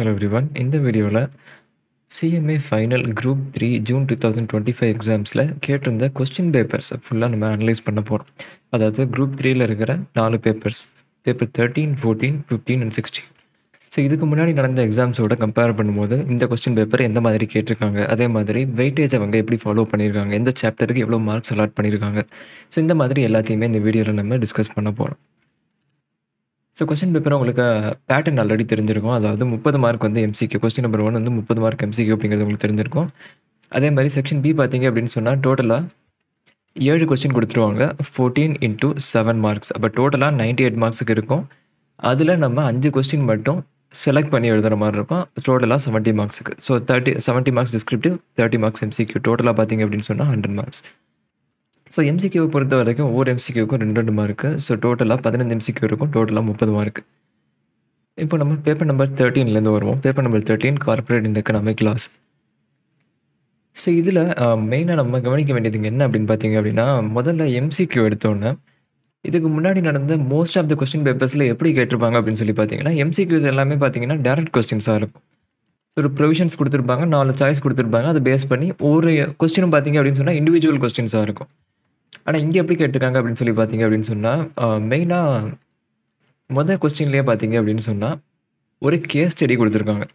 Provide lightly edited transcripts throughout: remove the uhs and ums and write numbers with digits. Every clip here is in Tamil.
Hello everyone. இந்த வீடியோவில் சிஎம்ஏ ஃபைனல் குரூப் 3 ஜூன் 2025 எக்ஸாம்ஸில் கேட்டிருந்த கொஸ்டின் பேப்பர்ஸை ஃபுல்லாக நம்ம அனலைஸ் பண்ண போகிறோம். அதாவது குரூப் 3ல் இருக்கிற 4 பேப்பர்ஸ், பேப்பர் 13, 14, 15 அண்ட் 16. ஸோ இதுக்கு முன்னாடி நடந்த எக்ஸாம்ஸோட கம்பேர் பண்ணும்போது இந்த கொஸ்டின் பேப்பர் எந்த மாதிரி கேட்டிருக்காங்க, அதே மாதிரி வெயிட்டேஜ் அவங்க எப்படி ஃபாலோ பண்ணியிருக்காங்க, எந்த சாப்டருக்கு எவ்வளோ மார்க்ஸ் அலாட் பண்ணியிருக்காங்க, ஸோ இந்த மாதிரி எல்லாத்தையுமே இந்த வீடியோவில் நம்ம டிஸ்கஸ் பண்ண போகிறோம். ஸோ கொஸ்டின் பேப்பர் உங்களுக்கு பேட்டர்ன் ஆல்ரெடி தெரிஞ்சிருக்கும். அதாவது 30 மார்க் வந்து எம்சிக்யூ, கொஸ்டின் நம்பர் 1 வந்து 30 மார்க் எம்சிக்யூ அப்படிங்கிறது உங்களுக்கு தெரிஞ்சிருக்கும். அதே மாதிரி செக்ஷன் பி பார்த்தீங்க அப்படின்னு சொன்னால் டோட்டலாக 7 கொஸ்டின் கொடுத்துருவாங்க. 14 into 7 மார்க்ஸ். அப்போ டோட்டலாக 98 மார்க்ஸுக்கு இருக்கும். அதில் நம்ம 5 கொஸ்டின் மட்டும் செலக்ட் பண்ணி எழுதுகிற மாதிரி இருக்கும். டோட்டலாக 70 மார்க்ஸுக்கு. So 70 marks descriptive, 30 marks MCQ. டோட்டலாக பார்த்தீங்க அப்படின்னு சொன்னால் 100 மார்க்ஸ். ஸோ எம்சிக்யூவை பொறுத்த வரைக்கும் ஒவ்வொரு எம்சிக்யூக்கும் 2 மார்க்கு. ஸோ டோட்டலாக 15 எம்சிக்யூ இருக்கும். டோட்டலாக 30 மார்க்கு. இப்போ நம்ம பேப்பர் நம்பர் 13லேருந்து வருவோம். Paper number 13 corporate and economic laws. So இதில் மெயினாக நம்ம கவனிக்க வேண்டியது என்ன அப்படின்னு பார்த்தீங்க அப்படின்னா, முதல்ல எம்சிக்யூ எடுத்தோன்னே இதுக்கு முன்னாடி நடந்த மோஸ்ட் ஆஃப் த கொஸ்டின் பேப்பர்ஸில் எப்படி கேட்டிருப்பாங்க அப்படின்னு சொல்லி பார்த்தீங்கன்னா, எம்சிக்யூஸ் எல்லாமே பார்த்தீங்கன்னா டேரக்ட் கொஸ்டின்ஸாக இருக்கும். ஒரு ப்ரொவிஷன்ஸ் கொடுத்துருப்பாங்க, 4 சாய்ஸ் கொடுத்துருப்பாங்க. அதை பேஸ் பண்ணி ஒரு கொஸ்டினும் பார்த்தீங்க அப்படின்னு சொன்னால் இண்டிவிஜுவல் கொஸ்டின்ஸாக இருக்கும். ஆனால் இங்கே எப்படி கேட்டிருக்காங்க அப்படின்னு சொல்லி பார்த்தீங்க அப்படின்னு சொன்னால், மெயினாக மொதல் கொஸ்டின்லேயே பார்த்தீங்க அப்படின்னு சொன்னால் ஒரு கேஸ் ஸ்டடி கொடுத்துருக்காங்க.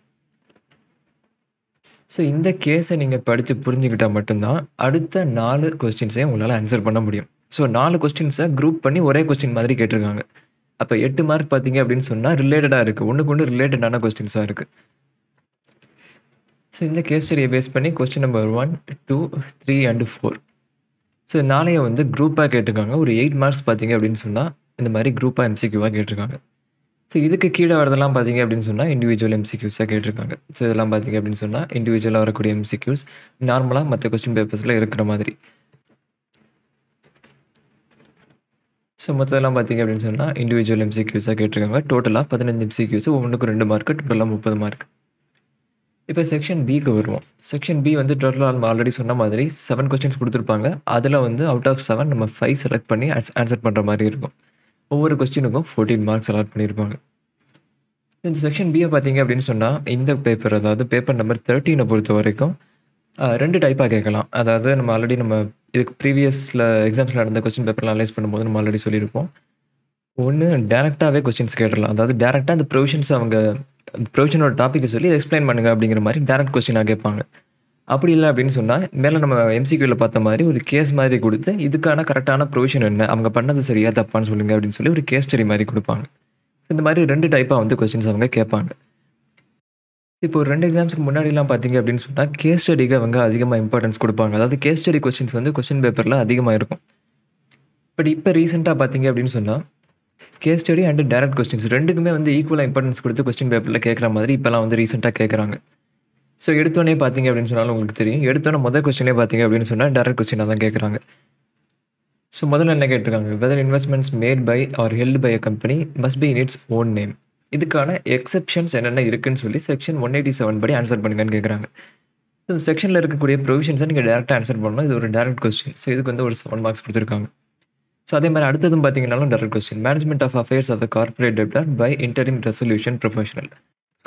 ஸோ இந்த கேஸை நீங்கள் படித்து புரிஞ்சுக்கிட்டால் மட்டும்தான் அடுத்த 4 கொஸ்டின்ஸையும் உங்களால் ஆன்சர் பண்ண முடியும். ஸோ 4 கொஸ்டின்ஸை குரூப் பண்ணி ஒரே கொஸ்டின் மாதிரி கேட்டிருக்காங்க. அப்போ 8 மார்க் பார்த்தீங்க அப்படின்னு சொன்னால் ரிலேட்டடாக இருக்குது, ஒன்றுக்கு ஒன்று ரிலேட்டடான கொஸ்டின்ஸாக இருக்குது. ஸோ இந்த கேஸ் ஸ்டடியை பேஸ் பண்ணி கொஸ்டின் நம்பர் 1, 2, 3 அண்ட் 4. ஸோ நாளைய வந்து குரூப்பாக கேட்டிருக்காங்க. ஒரு 8 மார்க்ஸ் பார்த்தீங்க அப்படின்னு சொன்னால் இந்த மாதிரி குரூப்பாக எம்சிக்யூவாக கேட்டிருக்காங்க. ஸோ இதுக்கு கீழே வரதெல்லாம் பார்த்தீங்க அப்படின்னு சொன்னால் இண்டிவிஜுவல் எம்சிக்யூஸாக கேட்டிருக்காங்க. ஸோ இதெல்லாம் பார்த்தீங்க அப்படின்னு சொன்னால் இண்டிவிஜுவலாக வரக்கூடிய எம்சிக்யூஸ் நார்மலாக மற்ற கொஸ்டின் பேப்பர்ஸில் இருக்கிற மாதிரி. ஸோ மற்றதெல்லாம் பார்த்தீங்க அப்படின்னு சொன்னால் இண்டிவிஜுவல் எம்சிக்யூஸாக கேட்டிருக்காங்க. டோட்டலாக 15 எம்சிக்யூஸ், ஒவ்வொன்றுக்கு 2 மார்க்கு, டோட்டலாக 30 மார்க். இப்போ செக்ஷன் பிக்கு வருவோம். செக்ஷன் பி வந்து டோட்டலாக நம்ம ஆல்ரெடி சொன்ன மாதிரி 7 கொஸ்டின்ஸ் கொடுத்துருப்பாங்க. அதில் வந்து அவுட் ஆஃப் 7 நம்ம 5 செலக்ட் பண்ணி ஆன்சர் பண்ணுற மாதிரி இருக்கும். ஒவ்வொரு கொஸ்டினுக்கும் 14 மார்க்ஸ் அலாட் பண்ணியிருப்பாங்க. இந்த செக்ஷன் பியை பார்த்தீங்க அப்படின்னு சொன்னால் இந்த பேப்பர், அதாவது பேப்பர் நம்பர் 13 பொறுத்த வரைக்கும் 2 டைப்பாக கேட்கலாம். அதாவது நம்ம ஆல்ரெடி இதுக்கு ப்ரீவியஸில் எக்ஸாம்ஸில் நடந்த கொஸ்டின் பேப்பர்லாம் அனலைஸ் பண்ணும்போது நம்ம ஆல்ரெடி சொல்லியிருப்போம். ஒன்று டேரெக்டாகவே கொஸ்டின்ஸ் கேட்டுடலாம். அதாவது டேரெக்டாக அந்த ப்ரொவிஷன்ஸ் அவங்க ப்ரொவிஷனோட டாப்பிக்கை சொல்லி எக்ஸ்பிளைன் பண்ணுங்கள் அப்படிங்கிற மாதிரி டேரக்ட் கொஸ்டினாக கேட்பாங்க. அப்படி இல்லை அப்படின்னு சொன்னால் மேலே நம்ம எம்சிக்யூவில் பார்த்த மாதிரி ஒரு கேஸ் மாதிரி கொடுத்து இதுக்கான கரெக்டான ப்ரொவிஷன் என்ன, அவங்க பண்ணது சரியா தப்பான்னு சொல்லுங்கள் அப்படின்னு சொல்லி ஒரு கேஸ் ஸ்டடி மாதிரி கொடுப்பாங்க. இந்த மாதிரி 2 டைப்பாக வந்து கொஸ்டின்ஸ் அவங்க கேட்பாங்க. இப்போ ஒரு 2 எக்ஸாம்ஸ்க்கு முன்னாடிலாம் பார்த்தீங்க அப்படின்னு சொன்னால் கேஸ் ஸ்டடிக்கு அவங்க அதிகமாக இம்பார்ட்டன்ஸ் கொடுப்பாங்க. அதாவது கேஸ் ஸ்டடி கொஸ்டின்ஸ் வந்து கொஸ்டின் பேப்பரில் அதிகமாக இருக்கும். பட் இப்போ ரீசெண்டாக பார்த்தீங்க அப்படின்னு சொன்னால் case study and direct questions ரெண்டுக்குமே வந்து ஈக்குவலாக இம்பார்ட்டன்ஸ் கொடுத்து கொஸ்டின் பேப்பரில் கேட்குற மாதிரி இப்போலாம் வந்து ரீசெண்டாக கேட்குறாங்க. ஸோ எடுத்தோடனே பார்த்தீங்க அப்படின்னு சொன்னாலும் உங்களுக்கு தெரியும், எடுத்தோன்னே முதல் கொஸ்டினே பார்த்தீங்க அப்படின்னு சொன்னால் டேரக்ட் கொஸ்டினாக தான் கேட்குறாங்க. ஸோ முதல்ல என்ன கேட்டிருக்காங்க, whether investments made by or held by a company must be in its own name. இதுக்கான எக்ஸெப்ஷன்ஸ் என்னென்ன இருக்குன்னு சொல்லி செக்ஷன் 187 படி ஆன்சர் பண்ணுங்கன்னு கேட்குறாங்க. ஸோ செக்ஷனில் இருக்கக்கூடிய ப்ரொவிஷன்ஸை நீங்கள் டேரெக்டாக ஆன்சர் பண்ணணும். இது ஒரு டேரக்ட் கொஸ்டின். ஸோ இதுக்கு வந்து ஒரு 7 மார்க்ஸ் கொடுத்துருக்காங்க. ஸோ அதே மாதிரி அடுத்ததும் பார்த்தீங்கன்னாலும் direct question, management of affairs of a corporate debtor by interim resolution professional.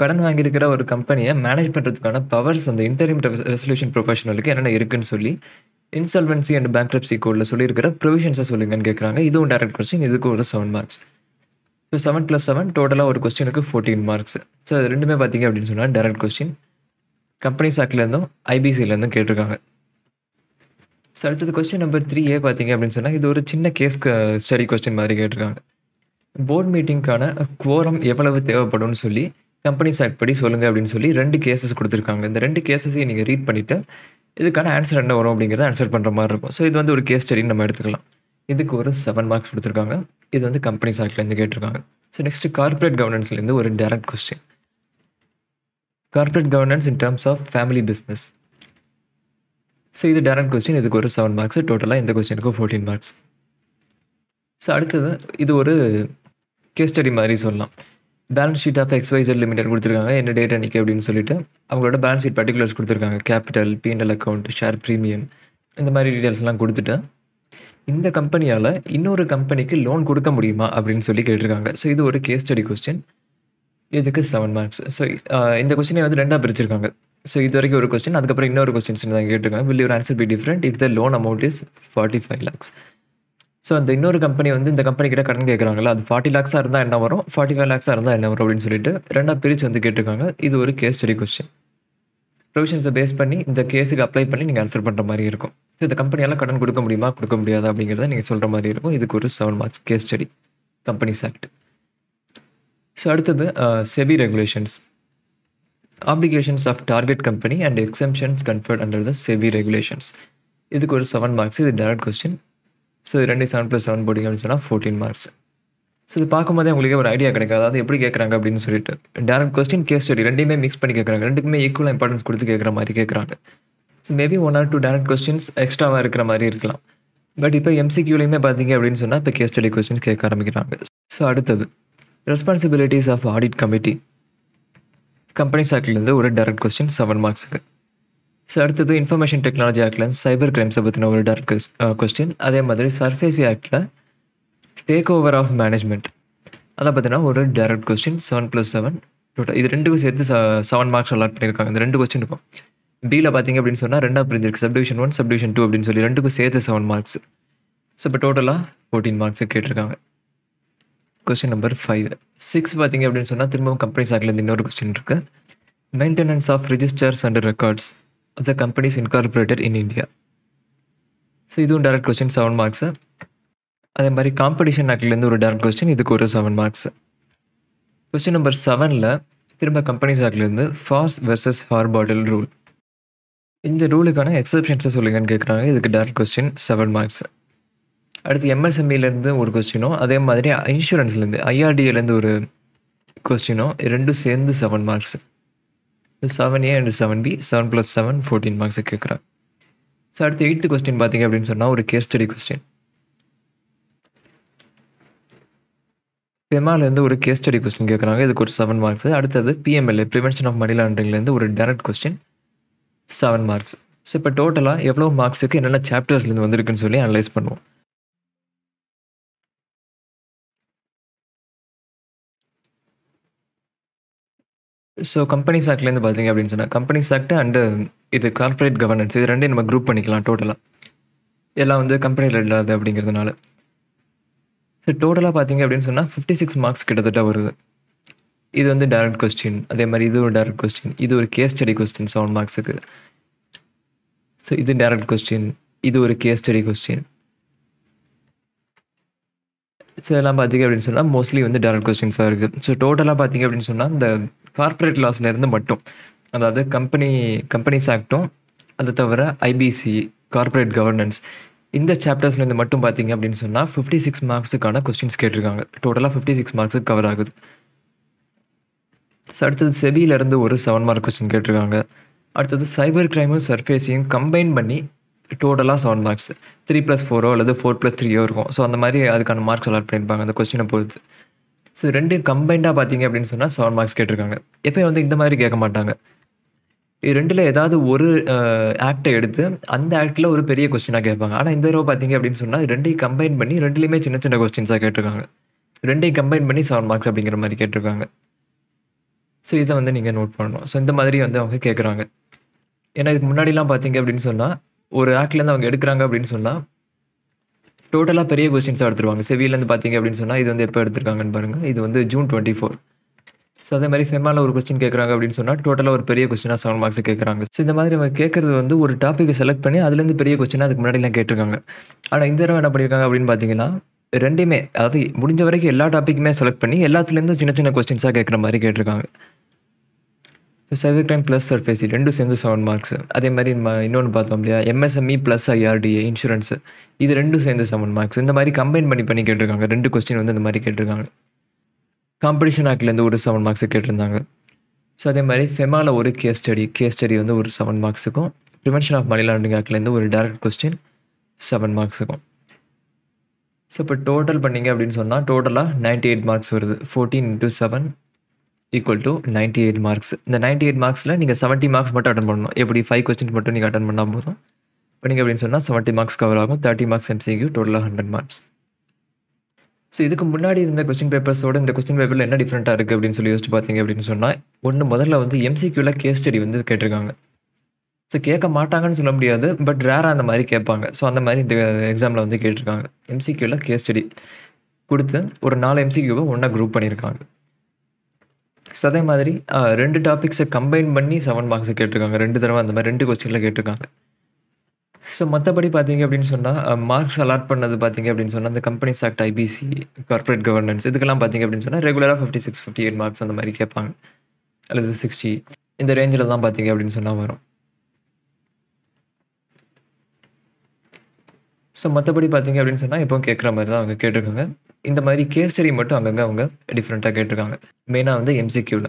கடன் வாங்கியிருக்கிற ஒரு கம்பெனியை மேனேஜ் பண்ணுறதுக்கான பவர்ஸ் அந்த இன்டரிம் ரெசல்யூஷன் ப்ரொஃபஷனலுக்கு என்னென்ன இருக்குன்னு சொல்லி இன்சால்வன்சி அண்ட் பேங்க்ரப்சி கோடில் சொல்லியிருக்கிற ப்ரொவிஷன்ஸை சொல்லுங்கன்னு கேட்குறாங்க. இதுவும் டேரக்ட் கொஸ்டின். இதுக்கு ஒரு 7 மார்க்ஸ். ஸோ 7 + 7 டோட்டலாக ஒரு கொஸ்டினுக்கு 14 மார்க்ஸ். ஸோ அது ரெண்டுமே பார்த்தீங்க அப்படின்னு சொன்னால் டேரக்ட் கொஸ்டின். கம்பெனிஸ் ஆக்ட்லேருந்தும் ஐபிசிலேருந்தும் கேட்டிருக்காங்க. ஸோ அடுத்தது கொஸ்டின் நம்பர் 3A பார்த்தீங்க அப்படின்னு சொன்னால் இது ஒரு சின்ன கேஸ் ஸ்டடி கொஸ்டின் மாதிரி கேட்டிருக்காங்க. போர்ட் மீட்டிங்க்கான குவோரம் எவ்வளவு தேவைப்படும்னு சொல்லி கம்பெனிஸ் ஆக்ட் படி சொல்லுங்கள் அப்படின்னு சொல்லி 2 கேசஸ் கொடுத்துருக்காங்க. இந்த 2 கேசஸையும் நீங்கள் ரீட் பண்ணிவிட்டு இதுக்கான ஆன்சர் என்ன வரும் அப்படிங்கிறத ஆன்சர் பண்ணுற மாதிரி இருக்கும். ஸோ இது வந்து ஒரு கேஸ் ஸ்டடின்னு நம்ம எடுத்துக்கலாம். இதுக்கு ஒரு 7 மார்க்ஸ் கொடுத்துருக்காங்க. இது வந்து கம்பெனிஸ் ஆக்ட்லேருந்து கேட்டிருக்காங்க. ஸோ நெக்ஸ்ட்டு கார்ப்பரேட் கவர்னன்ஸ்லேருந்து ஒரு direct question. Corporate governance in terms of family business. So இது டேரக்ட் கொஸ்டின். இதுக்கு ஒரு 7 மார்க்ஸ். டோட்டலாக இந்த கொஸ்டினுக்கு 14 மார்க்ஸ். ஸோ அடுத்தது இது ஒரு கேஸ் ஸ்டடி மாதிரி சொல்லலாம். பேலன்ஸ் ஷீட் ஆஃப் எக்ஸ்வைசட் லிமிடெட் கொடுத்துருக்காங்க. என்ன டேட் அன்றைக்கி அப்படின்னு சொல்லிட்டு அவங்களோட பேலன்ஸ் ஷீட் பர்டிகுலர்ஸ் கொடுத்துருக்காங்க. Capital, P&L account, share premium, இந்த மாதிரி டீட்டெயில்ஸ்லாம் கொடுத்துட்டு இந்த கம்பெனியால் இன்னொரு கம்பெனிக்கு லோன் கொடுக்க முடியுமா அப்படின்னு சொல்லி கேட்டிருக்காங்க. ஸோ இது ஒரு கேஸ் ஸ்டடி கொஸ்டின். இதுக்கு 7 மார்க்ஸ். ஸோ இந்த கொஸ்டினை வந்து 2ஆ பிரிச்சிருக்காங்க. ஸோ இது வரைக்கும் ஒரு கொஸ்டின், அதுக்கப்புறம் இன்னொரு கொஸ்டின்ஸ் தான் கேட்டிருக்காங்க. Will your answer be different if the loan amount is 45 lakhs. So அந்த இன்னொரு கம்பெனி வந்து இந்த கம்பெனி கிட்ட கடன் கேட்குறாங்களா, அது 40 lakhs-ஆ இருந்தால் என்ன வரும், 45 lakhs-ஆ இருந்தால் என்ன வரும் அப்படின்னு சொல்லிட்டு 2ஆ பிரித்து வந்து கேட்டிருக்காங்க. இது ஒரு கேஸ் ஸ்டடி கொஸ்டின். ப்ரொவிஷன்ஸை பேஸ் பண்ணி இந்த கேஸுக்கு அப்ளை பண்ணி நீங்கள் ஆன்சர் பண்ணுற மாதிரி இருக்கும். ஸோ இந்த கம்பெனியால் கடன் கொடுக்க முடியுமா, கொடுக்க முடியாதா அப்படிங்கிறத நீங்கள் சொல்கிற மாதிரி இருக்கும். இதுக்கு ஒரு 7 marks case study, companies act. So அடுத்தது SEBI regulations, applications of target company and exemptions conferred under the SEBI regulations. இதுக்கு ஒரு 7 மார்க்ஸ். இது டேரக்ட் கொஸ்டின். ஸோ 2 7 + 7 போட்டிங்க அப்படின்னு சொன்னால் 14 மார்க்ஸ். ஸோ இது பார்க்கும்போதே உங்களுக்கு ஒரு ஐடியா கிடைக்கும், அதாவது எப்படி கேட்குறாங்க அப்படின்னு சொல்லிட்டு. டேரக்ட் கொஸ்டின், கேஸ் ஸ்டடி ரெண்டையுமே மிக்ஸ் பண்ணி கேட்குறாங்க, ரெண்டுக்குமே ஈக்குவலாக இம்பார்ட்டன்ஸ் கொடுத்து கேட்குற மாதிரி கேட்குறாங்க. So maybe 1 or 2 direct questions எக்ஸ்ட்ராவாக இருக்கிற மாதிரி இருக்கலாம். பட் இப்போ எம்சிக்யூலையுமே பார்த்தீங்க அப்படின்னு சொன்னால் இப்போ கேஸ் ஸ்டடி கொஸ்டின்ஸ் கேட்க ஆரம்பிக்கிறாங்க. ஸோ அடுத்தது responsibilities of audit committee, companies ஆக்ட்லேருந்து ஒரு டேரக்ட் கொஸ்டின் 7 மார்க்ஸுக்கு. ஸோ அடுத்தது இன்ஃபர்மேஷன் டெக்னாலஜி ஆக்டில் சைபர் கிரைம்ஸை பற்றின ஒரு டேரக்ட் கொஸ்டின். அதே மாதிரி சர்ஃபேசி ஆக்டில் டேக் ஓவர் ஆஃப் மேனேஜ்மெண்ட், அதை பற்றினா ஒரு டேரக்ட் கொஸ்டின் 7 + 7 டோட்டல். இது ரெண்டுக்கும் சேர்த்து 7 மார்க்ஸ் அலாட் பண்ணியிருக்காங்க. இந்த 2 கொஸ்டின் இருக்கும். பியில் பார்த்தீங்க அப்படின்னு சொன்னால் 2ஆக பிரிஞ்சிருக்கு, சப்டிவிஷன் 1 சப்டிவிஷன் 2 அப்படின்னு சொல்லி ரெண்டுக்கும் சேர்த்து 7 மார்க்ஸ். ஸோ இப்போ டோட்டலாக 14 மார்க்ஸு கேட்டிருக்காங்க. Question number 5. 6 பார்த்தீங்க அப்படின்னு சொன்னால் திரும்பவும் கம்பெனிஸ் ஆக்ட்லேருந்து இன்னொரு கொஸ்டின் இருக்குது. Maintenance of registers and records of the companies incorporated in India. So இதுவும் டேரக்ட் கொஸ்டின் 7 மார்க்ஸு. அதே மாதிரி காம்படிஷன் ஆக்ட்லேருந்து ஒரு டேரக்ட் கொஸ்டின், இதுக்கு ஒரு 7 மார்க்ஸ். கொஸ்டின் நம்பர் 7ல் திரும்ப கம்பெனிஸ் ஆக்ட்லேருந்து ஃபாஸ்ட் வெர்சஸ் ஹார் பாட்டில் ரூல், இந்த ரூலுக்கான எக்ஸப்ஷன்ஸை சொல்லுங்கன்னு கேட்குறாங்க. இதுக்கு டேரக்ட் கொஸ்டின் 7 மார்க்ஸ். அடுத்து எம்எஸ்எம்இலேருந்து ஒரு கொஸ்டினும், அதே மாதிரி இன்சூரன்ஸ்லேருந்து ஐஆர்டிஏலேருந்து ஒரு கொஸ்டினும், ரெண்டும் சேர்ந்து 7 மார்க்ஸ். 7A அண்ட் 7B 7 + 7 14 மார்க்ஸை கேட்குறாங்க. ஸோ அடுத்து 8th கொஸ்டின் பார்த்தீங்க அப்படின்னு சொன்னால் ஒரு கேஸ் ஸ்டடி கொஸ்டின். பெமாலேருந்து ஒரு கேஸ் ஸ்டடி கொஸ்டின் கேட்குறாங்க. இதுக்கு ஒரு 7 மார்க்ஸ். அடுத்தது பிஎம்எல்ஏ ப்ரிவென்ஷன் ஆஃப் மணி லாண்டரிங்லேருந்து ஒரு டேரக்ட் கொஸ்டின் 7 மார்க்ஸ். ஸோ இப்போ டோட்டலாக எவ்வளோ மார்க்ஸுக்கு என்னென்ன சாப்டர்ஸ்லேருந்து வந்திருக்குன்னு சொல்லி அனலைஸ் பண்ணுவோம். ஸோ கம்பெனிஸ் ஆக்ட்லேருந்து பார்த்தீங்க அப்படின்னு சொன்னால் கம்பெனிஸ் ஆக்ட் அண்டு இது கார்ப்பரேட் கவர்னன்ஸ், இது ரெண்டையும் நம்ம குரூப் பண்ணிக்கலாம். டோட்டலாக எல்லாம் வந்து கம்பெனியில் இல்லாது அப்படிங்கிறதுனால. ஸோ டோட்டலாக பார்த்தீங்க அப்படின்னு சொன்னால் 56 மார்க்ஸ் கிட்டத்தட்ட வருது. இது வந்து டேரக்ட் கொஸ்டின். அதே மாதிரி இது ஒரு டேரக்ட் கொஸ்டின், இது ஒரு கேஸ் ஸ்டடி கொஸ்டின் 7 மார்க்ஸுக்கு. ஸோ இது டேரக்ட் கொஸ்டின், இது ஒரு கேஸ் ஸ்டடி கொஸ்டின். ஸோ இதெல்லாம் பார்த்தீங்க அப்படின்னு சொன்னால் மோஸ்ட்லி வந்து டேரக்ட் கொஸ்டின்ஸாக இருக்குது. ஸோ டோட்டலாக பார்த்தீங்க அப்படின்னு சொன்னால் இந்த கார்ப்பரேட் லாஸ்லேருந்து மட்டும், அதாவது கம்பெனிஸ் ஆக்டும், அதை தவிர ஐபிசி கார்ப்பரேட் கவர்னன்ஸ், இந்த சாப்டர்ஸ்லேருந்து மட்டும் பார்த்தீங்க அப்படின்னு சொன்னால் 56 மார்க்ஸுக்கான கொஸ்டின்ஸ் கேட்டிருக்காங்க. டோட்டலாக 56 மார்க்ஸுக்கு கவர் ஆகுது. ஸோ அடுத்தது செபியிலேருந்து ஒரு 7 மார்க் கொஸ்டின் கேட்டிருக்காங்க. அடுத்தது சைபர் கிரைமும் சர்ஃபேஸையும் கம்பைன் பண்ணி டோட்டலாக 7 மார்க்ஸ், 3 + 4 அல்லது 4 + 3 இருக்கும். ஸோ அந்த மாதிரி அதுக்கான மார்க்ஸ் அலாட் பண்ணியிருப்பாங்க அந்த கொஸ்டினை பொறுத்து. ஸோ ரெண்டும் கம்பைண்டாக பார்த்தீங்க அப்படின்னு சொன்னால் 7 மார்க்ஸ் கேட்டிருக்காங்க. எப்போயும் வந்து இந்த மாதிரி கேட்க மாட்டாங்க. இது ரெண்டில் ஏதாவது ஒரு ஆக்டை எடுத்து அந்த ஆக்டில் ஒரு பெரிய கொஸ்டினாக கேட்பாங்க. ஆனால் இந்த தடவை பார்த்தீங்க அப்படின்னு சொன்னால் ரெண்டையும் கம்பைன் பண்ணி ரெண்டுலேயுமே சின்ன சின்ன கொஸ்டின்ஸாக கேட்டிருக்காங்க. ரெண்டையும் கம்பைன் பண்ணி 7 மார்க்ஸ் அப்படிங்கிற மாதிரி கேட்டிருக்காங்க. ஸோ இதை வந்து நீங்கள் நோட் பண்ணணும். ஸோ இந்த மாதிரி வந்து அவங்க கேட்குறாங்க. ஏன்னா இதுக்கு முன்னாடிலாம் பார்த்தீங்க அப்படின்னு சொன்னால் ஒரு ஆக்ட்லேருந்து அவங்க எடுக்கிறாங்க அப்படின்னு சொன்னால் டோட்டலாக பெரிய கொஸ்டின்ஸாக எடுத்துருவாங்க. செவிலேருந்து பார்த்தீங்க அப்படின்னு சொன்னால் இது வந்து எப்போ எடுத்திருக்காங்கன்னு பாருங்கள். இது வந்து June 24. ஸோ அதே மாதிரி ஃபெமாவில் ஒரு கொஸ்டின் கேட்குறாங்க அப்படின்னு சொன்னால் டோட்டலாக ஒரு பெரிய கொஸ்டினாக 7 மார்க்ஸ் கேட்குறாங்க. ஸோ இந்த மாதிரி அவங்க கேட்குறது வந்து ஒரு டாப்பிக்கை செலக்ட் பண்ணி அதுலேருந்து பெரிய கொஸ்டினாக அதுக்கு முன்னாடிலாம் கேட்டிருக்காங்க. ஆனால் இந்த தடவை என்ன பண்ணியிருக்காங்க அப்படின்னு பார்த்தீங்கன்னா ரெண்டையுமே, அதாவது முடிஞ்ச வரைக்கும் எல்லா டாப்பிக்குமே செலக்ட் பண்ணி எல்லாத்துலேருந்து சின்ன சின்ன கொஸ்டின்ஸாக கேட்குற மாதிரி கேட்டிருக்காங்க. சைபர் கிரைம் ப்ளஸ் சர்ஃபேசி ரெண்டும் சேர்ந்து 7 மார்க்ஸ். அதே மாதிரி இன்னொன்று பார்த்தோம் இல்லையா, எம்எஸ்எம்இ ப்ளஸ் ஐஆர்டிஏ இன்சூரன்ஸு, இது ரெண்டும் சேர்ந்து 7 மார்க்ஸ். இந்த மாதிரி கம்பைன் பண்ணி கேட்டிருக்காங்க. 2 கொஸ்டின் வந்து இந்த மாதிரி கேட்டிருக்காங்க. காம்படிஷன் ஆக்ட்லேருந்து ஒரு 7 மார்க்ஸு கேட்டிருந்தாங்க. ஸோ அதே மாதிரி ஃபெமாவில் ஒரு கேஸ் ஸ்டடி வந்து ஒரு 7 மார்க்ஸுக்கும், ப்ரிவென்ஷன் ஆஃப் மணி லாண்டரிங் ஆக்ட்லேருந்து ஒரு டேரக்ட் கொஸ்டின் 7 மார்க்ஸுக்கும். ஸோ இப்போ டோட்டல் பண்ணிங்க அப்படின்னு சொன்னால் டோட்டலாக 98 மார்க்ஸ் வருது. 14 × 7 = 98 மார்க்ஸ். இந்த 98 மார்க்ஸில் நீங்கள் 70 மார்க்ஸ் மட்டும் அட்டன் பண்ணணும். எப்படி 5 கொஸ்டின்ஸ் மட்டும் நீங்கள் அட்டன் பண்ணால் போதும். பண்ணிங்க அப்படின்னு சொன்னால் 70 மார்க்ஸ் கவர் ஆகும். 30 மார்க்ஸ் எம்சிக்யூ, டோட்டலாக 100 மார்க்ஸ். ஸோ இதுக்கு முன்னாடி இருந்த கொஸ்டின் பேப்பர்ஸோட இந்த கொஸ்டின் பேப்பரில் என்ன டிஃப்ரெண்ட்டாக இருக்குது அப்படின்னு சொல்லி யோசிச்சு பார்த்தீங்க அப்படின்னு சொன்னால், ஒன்று முதல்ல வந்து எம்சிக்யூவில் கேஸ் ஸ்டடி வந்து கேட்டிருக்காங்க. ஸோ கேட்க மாட்டாங்கன்னு சொல்ல முடியாது, பட் ரேராக அந்த மாதிரி கேட்பாங்க. ஸோ அந்த மாதிரி இந்த எக்ஸாமில் வந்து கேட்டிருக்காங்க. எம்சிக்யூவில் கேஸ் ஸ்டடி கொடுத்து ஒரு 4 எம்சிக்யூவை ஒன்றா குரூப் பண்ணியிருக்காங்க. ஸோ அதே மாதிரி 2 டாபிக்ஸை கம்பைன் பண்ணி 7 மார்க்ஸை கேட்டிருக்காங்க. 2 தடவை அந்த மாதிரி 2 கொஸ்டினில் கேட்டிருக்காங்க. ஸோ மற்றபடி பார்த்தீங்க அப்படின்னு சொன்னால், மார்க்ஸ் அலாட் பண்ணது பார்த்தீங்க அப்படின்னு சொன்னால், இந்த companies act, IBC, corporate governance இதுக்கெல்லாம் பார்த்தீங்க அப்படின்னு சொன்னால் ரெகுலராக 56, 58 மார்க்ஸ் அந்த மாதிரி கேட்பாங்க. அல்லது 60 இந்த ரேஞ்சில் தான் பார்த்தீங்க அப்படின்னு சொன்னால் வரும். ஸோ மற்றபடி பார்த்தீங்க அப்படின்னு சொன்னால் இப்போ கேட்குற மாதிரி தான் அவங்க கேட்டிருக்காங்க. இந்த மாதிரி கேஸ் ஸ்டடி மட்டும் அங்கங்கே அவங்க டிஃப்ரெண்ட்டாக கேட்டிருக்காங்க. மெயினாக வந்து எம்சிக்யூவில்